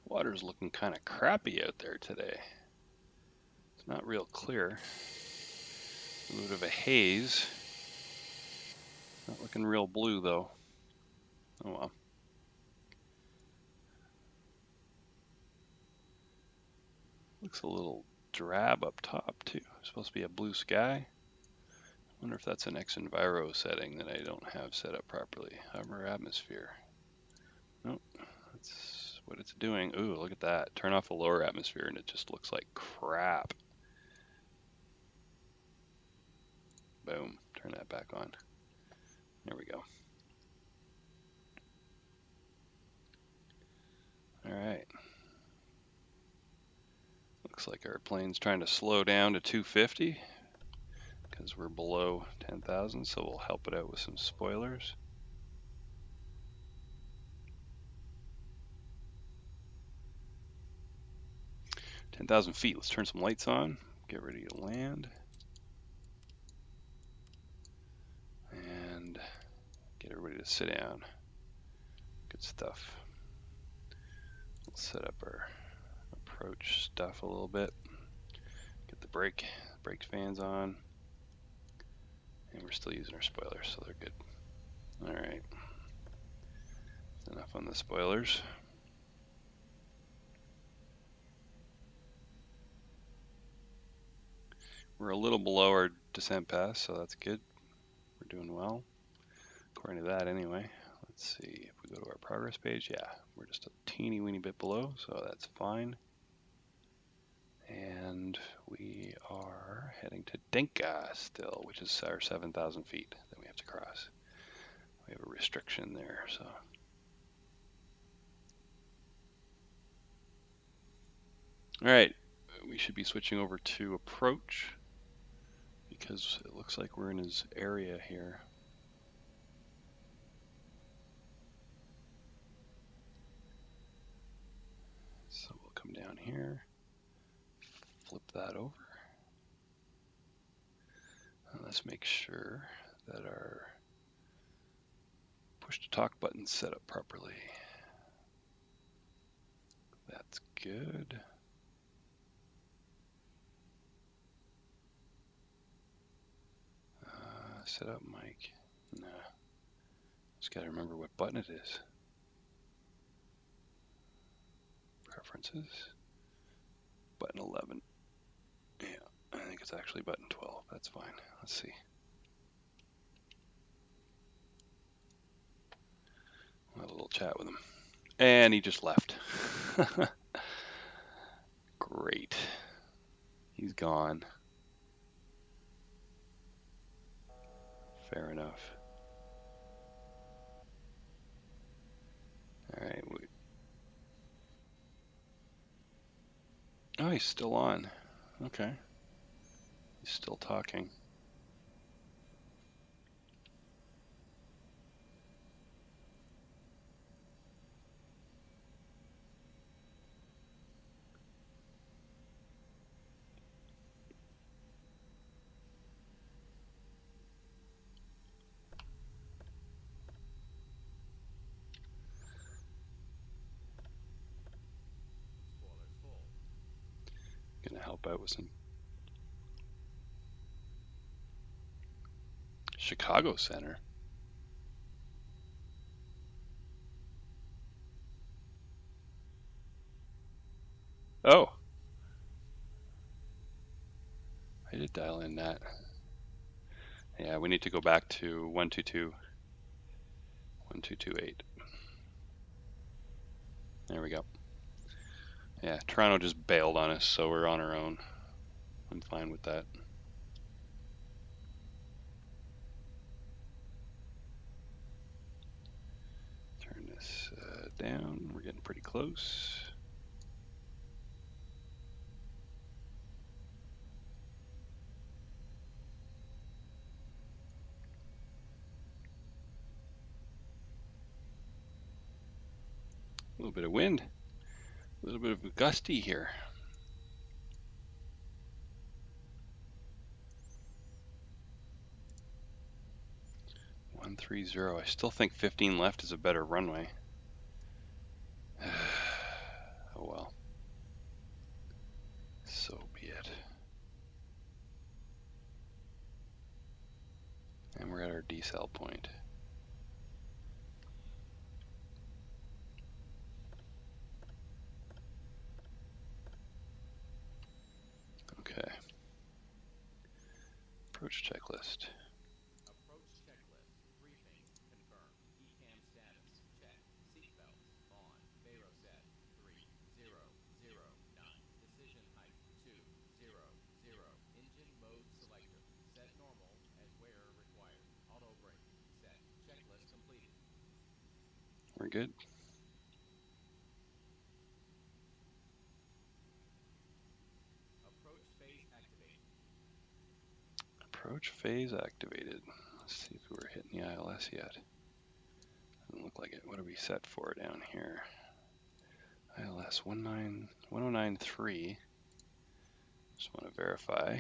Water's looking kind of crappy out there today. It's not real clear. A little bit of a haze. Not looking real blue though. Oh well. Looks a little drab up top too. Supposed to be a blue sky. Wonder if that's an X-Enviro setting that I don't have set up properly. Hover atmosphere. Nope, that's what it's doing. Ooh, look at that. Turn off the lower atmosphere and it just looks like crap. Boom, turn that back on. There we go. All right. Looks like our plane's trying to slow down to 250 because we're below 10,000, so we'll help it out with some spoilers. $10,000 feet. Let's turn some lights on. Get ready to land. And get everybody to sit down. Good stuff. We'll set up our approach stuff a little bit. Get the brakes fans on. And we're still using our spoilers, so they're good. Alright. Enough on the spoilers. We're a little below our descent path, so that's good. We're doing well. According to that anyway. Let's see, if we go to our progress page, yeah, we're just a teeny weeny bit below, so that's fine. And we are heading to Dinka still, which is our 7,000 feet that we have to cross. We have a restriction there, so. All right, we should be switching over to approach because it looks like we're in his area here. So we'll come down here, flip that over. And let's make sure that our push to talk button's set up properly. That's good. Set up mic. Nah. Just gotta remember what button it is. Preferences. Button 11. Yeah, I think it's actually button 12. That's fine. Let's see. We'll have a little chat with him. And he just left. Great. He's gone. Fair enough. All right. Oh, he's still on. Okay. He's still talking. Gonna help out with some Chicago Center. Oh, I did dial in that. Yeah, we need to go back to 122, 1228. There we go. Yeah, Toronto just bailed on us, so we're on our own. I'm fine with that. Turn this down. We're getting pretty close. A little bit of wind, a little bit of gusty here. 130. I still think 15 left is a better runway. Oh well. So be it. And we're at our decel point. Okay. Approach checklist. Approach checklist. Briefing. Confirm. ECAM status. Check. Seatbelts. On. Baro set. 3009. Decision height. 200. Engine mode selector. Set normal as wearer required. Auto brake. Set. Checklist completed. We're good. Approach phase activated. Approach phase activated. Let's see if we're hitting the ILS yet. Doesn't look like it. What are we set for down here? ILS 1093. Just want to verify.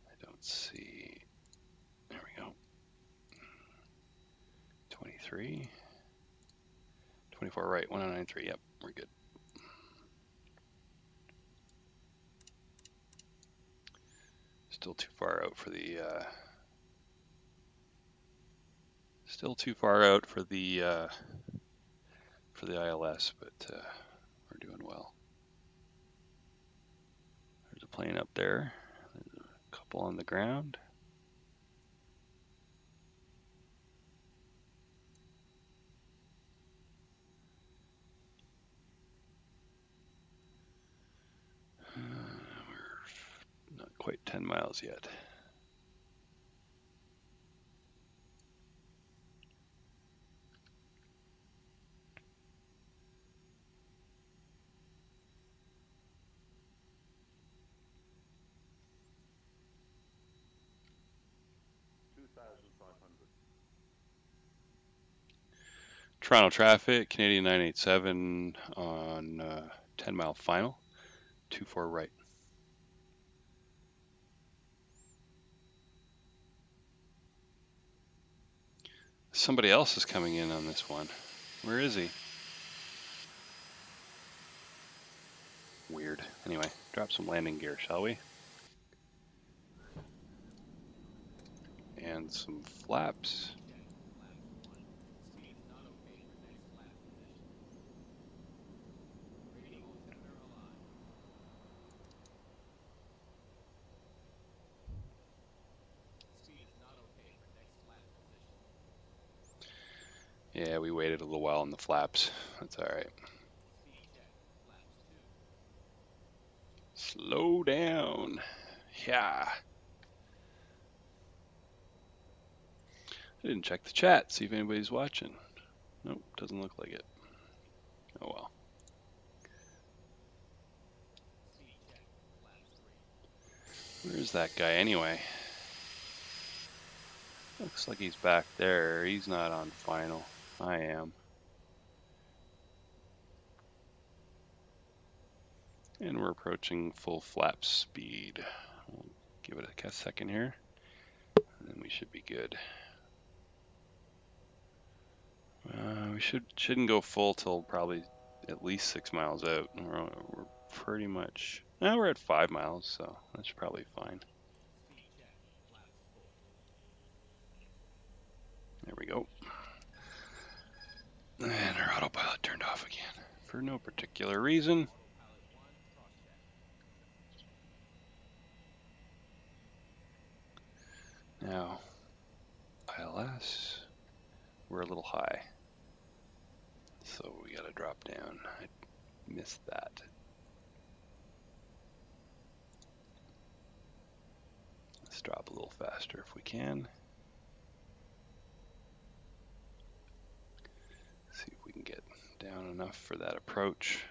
I don't see. There we go. 23. 24 right. 1093. Yep, we're good. Still too far out for the. Still too far out for the ILS, but we're doing well. There's a plane up there. There's a couple on the ground. We're not quite 10 miles yet. Toronto traffic, Canadian 987 on 10 mile final, 24 right. Somebody else is coming in on this one. Where is he? Weird. Anyway, drop some landing gear, shall we? And some flaps. Check. Flaps 1. Speed is not okay for next flaps position. Radio altimeter aligned. Speed is not okay for next flaps position. Yeah, we waited a little while on the flaps. That's all right. Speed check. Flaps 2. Slow down. Yeah. I didn't check the chat, see if anybody's watching. Nope, doesn't look like it. Oh well. Speed check. Flaps 3. Where's that guy anyway? Looks like he's back there. He's not on final. I am. And we're approaching full flap speed. We'll give it a second here, and then we should be good. We shouldn't go full till probably at least 6 miles out. We're pretty much. We're at 5 miles, so that's probably fine. Speed check. Flaps full. There we go. And our autopilot turned off again for no particular reason. Autopilot 1. Cross check. Now, ILS, we're a little high, so we gotta drop down. I missed that. Let's drop a little faster if we can. See if we can get down enough for that approach.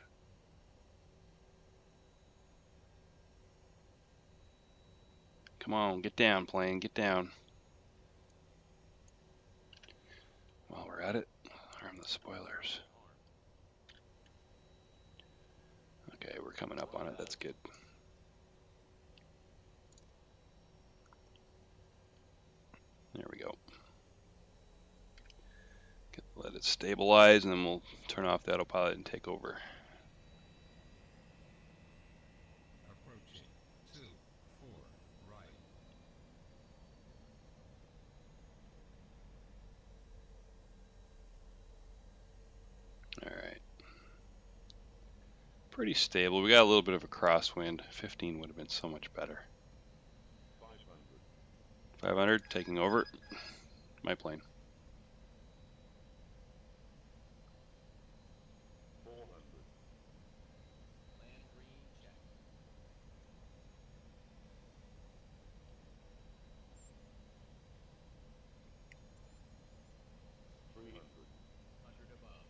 Come on, get down, plane, get down. While we're at it, arm the spoilers. Okay, we're coming up on it, that's good. stabilize, and then we'll turn off the autopilot and take over. Approaching 24 right. All right. Pretty stable. We got a little bit of a crosswind. 15 would have been so much better. 500, taking over. My plane. 400. Land green, check. 300. 100 above.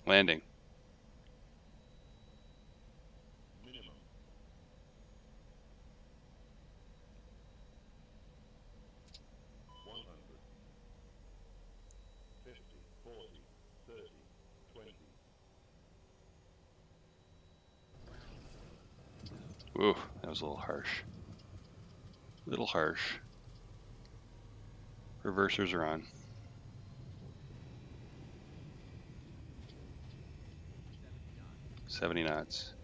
Landing. Minimum. 100. 50, 40, 30, 20. Ooh, that was a little harsh. Little harsh. Reversers are on. 70 knots.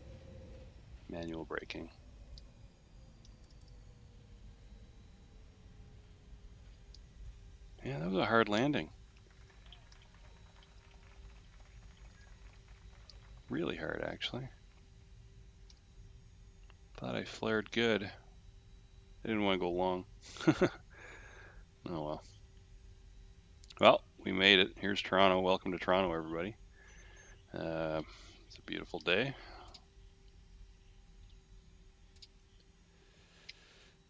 Manual braking. Yeah, that was a hard landing. Really hard, actually. Thought I flared good. I didn't want to go long. Oh well. Well, we made it. Here's Toronto. Welcome to Toronto, everybody. It's a beautiful day.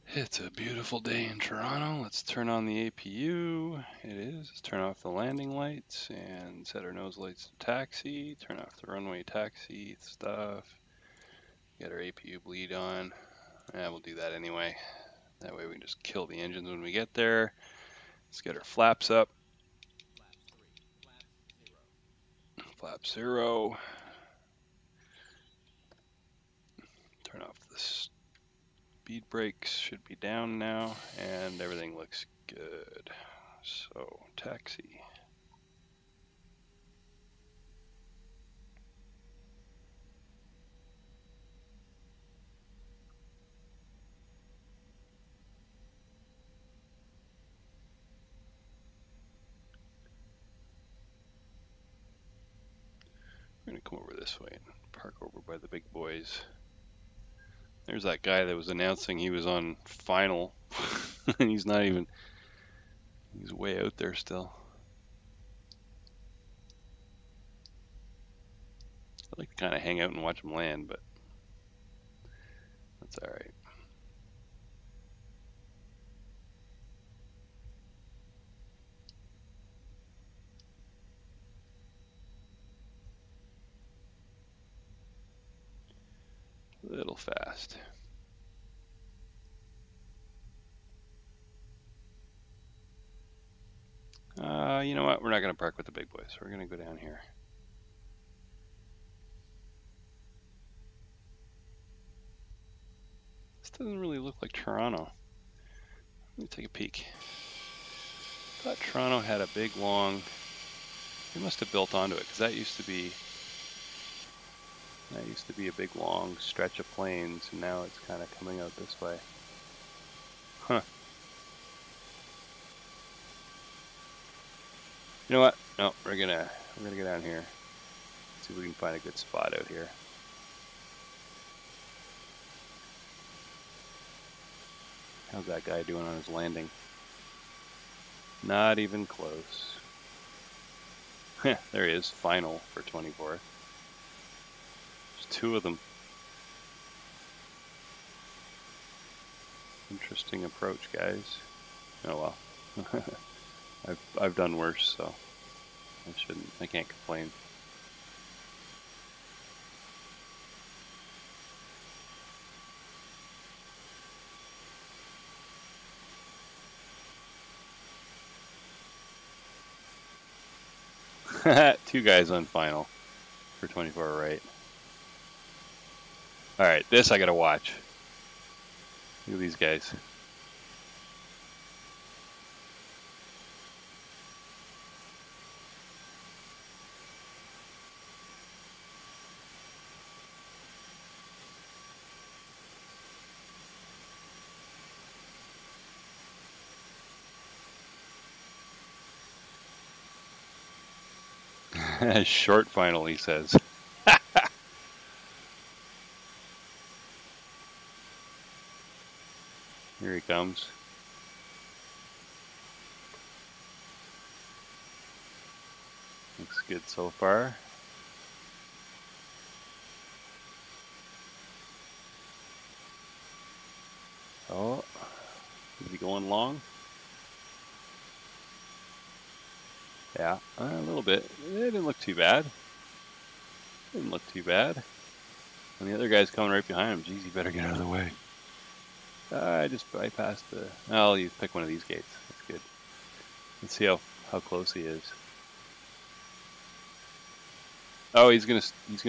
It's a beautiful day in Toronto. Let's turn on the APU. It is. Let's turn off the landing lights and set our nose lights to taxi. Turn off the runway taxi stuff. Get our APU bleed on. Yeah, we'll do that anyway. That way we can just kill the engines when we get there. Let's get our flaps up. Flaps 3. Flaps 0. Flap 0. Turn off the speed brakes. Should be down now. And everything looks good. So, taxi. We're going to come over this way and park over by the big boys. There's that guy that was announcing he was on final. And he's not even, he's way out there still. I like to kind of hang out and watch him land, but that's all right. A little fast. You know what? We're not going to park with the big boys. We're going to go down here. This doesn't really look like Toronto. Let me take a peek. Thought Toronto had a big long. They must have built onto it because that used to be a big long stretch of plains, and now it's kind of coming out this way. Huh. You know what? No, we're gonna go down here. See if we can find a good spot out here. How's that guy doing on his landing? Not even close. There he is, final for 24. There's 2 of them. Interesting approach, guys. Oh well. I've done worse, so I can't complain. Two guys on final for 24 right. All right, this I gotta watch. Look at these guys. Short final, he says. Here he comes. Looks good so far. Oh, is he going long? Yeah, a little bit. It didn't look too bad. Didn't look too bad. And the other guy's coming right behind him. Jeez, you better get out of the way. I just bypassed the... Oh, you pick one of these gates. That's good. Let's see how close he is. Oh, he's gonna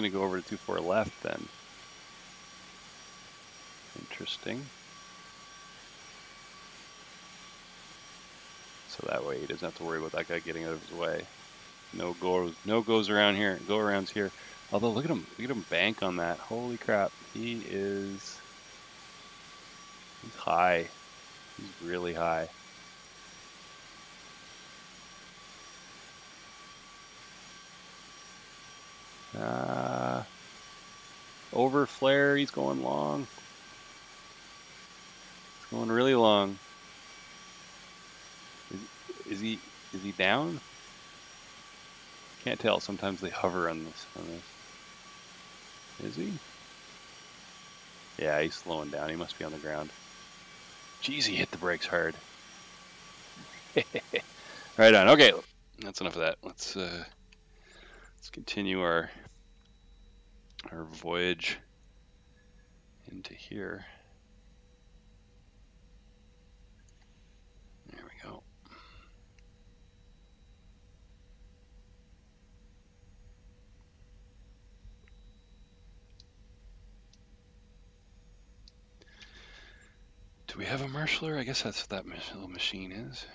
go over to 2-4 left then. Interesting. So that way he doesn't have to worry about that guy getting out of his way. No goes around here. Go arounds here. Although look at him bank on that. Holy crap. He's high. He's really high. Over flare, he's going long. He's going really long. Is he down? Can't tell. Sometimes they hover on this. Is he? Yeah, he's slowing down. He must be on the ground. Jeez, he hit the brakes hard. Right on. Okay, that's enough of that. Let's continue our voyage into here. There we go. Do we have a marshaller? I guess that's what that little machine is.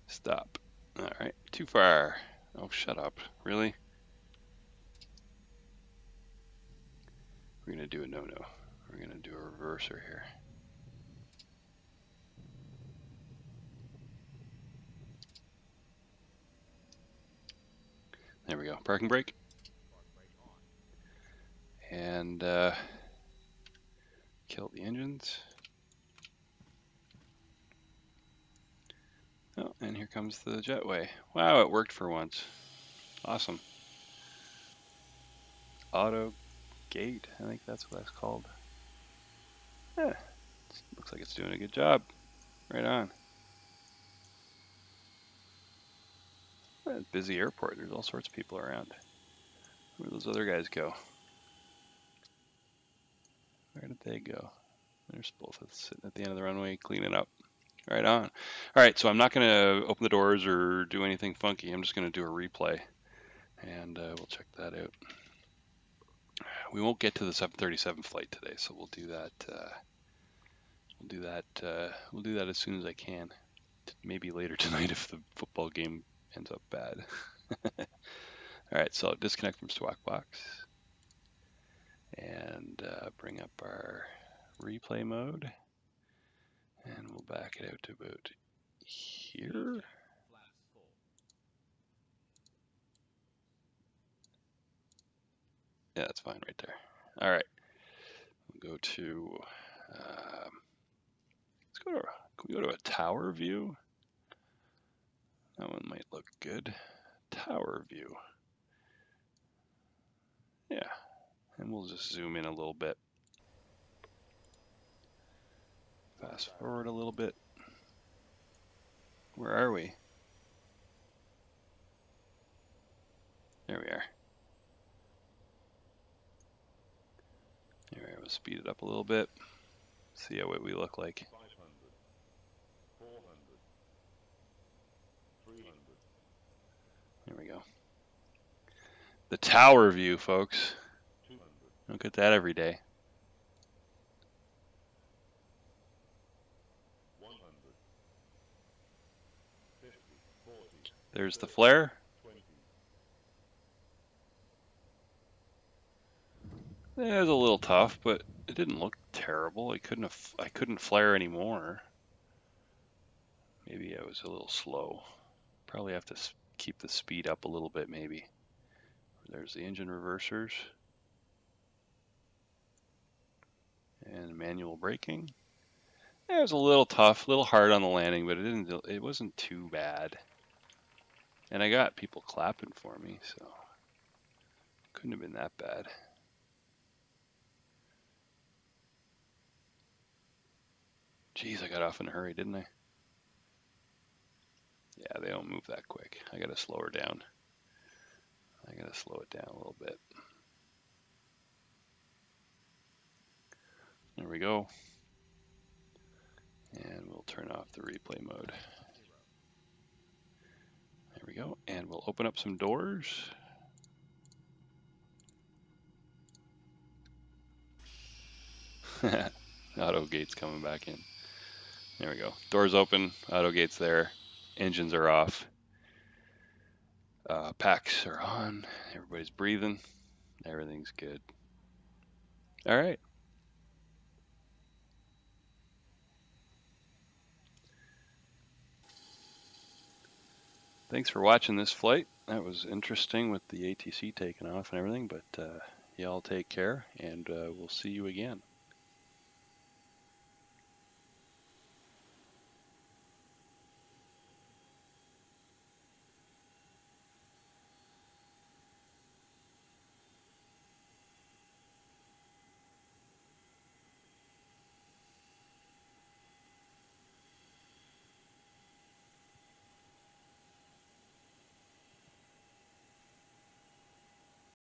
Stop. All right, too far. Oh, shut up. Really? We're gonna do a no-no. We're gonna do a reverser here. There we go. Parking brake. And kill the engines. Oh, and here comes the jetway. Wow, it worked for once. Awesome. Auto gate, I think that's what that's called. Yeah, looks like it's doing a good job. Right on. Busy airport. There's all sorts of people around. Where did those other guys go? Where did they go? They're both sitting at the end of the runway cleaning up. Right on. All right, so I'm not going to open the doors or do anything funky. I'm just going to do a replay, and we'll check that out. We won't get to the 737 flight today, so we'll do that. We'll do that as soon as I can. Maybe later tonight if the football game ends up bad. All right, so I'll disconnect from Swapbox and bring up our replay mode, and we'll back it out to about here. Yeah, that's fine right there. All right, we'll go to, can we go to a tower view? That one might look good. Tower view. Yeah, and we'll just zoom in a little bit. Fast forward a little bit. Where are we? There we are. There, we'll speed it up a little bit. See what we look like. 500, 400, 300. There we go. The tower view, folks. 200. Don't get that every day. 100. 50, 40. There's the flare. 20. It was a little tough, but It didn't look terrible. I couldn't flare anymore. Maybe I was a little slow. Probably have to keep the speed up a little bit maybe. There's the engine reversers. And manual braking. It was a little tough, a little hard on the landing, but it wasn't too bad. And I got people clapping for me, so couldn't have been that bad. Geez, I got off in a hurry, didn't I? Yeah, they don't move that quick. I gotta slow her down. I gotta slow it down a little bit. There we go. And we'll turn off the replay mode. There we go. And we'll open up some doors. Auto gates coming back in. There we go. Doors open, auto gates there, engines are off, packs are on, everybody's breathing, everything's good. All right. Thanks for watching this flight. That was interesting with the ATC taking off and everything, but y'all take care, and we'll see you again.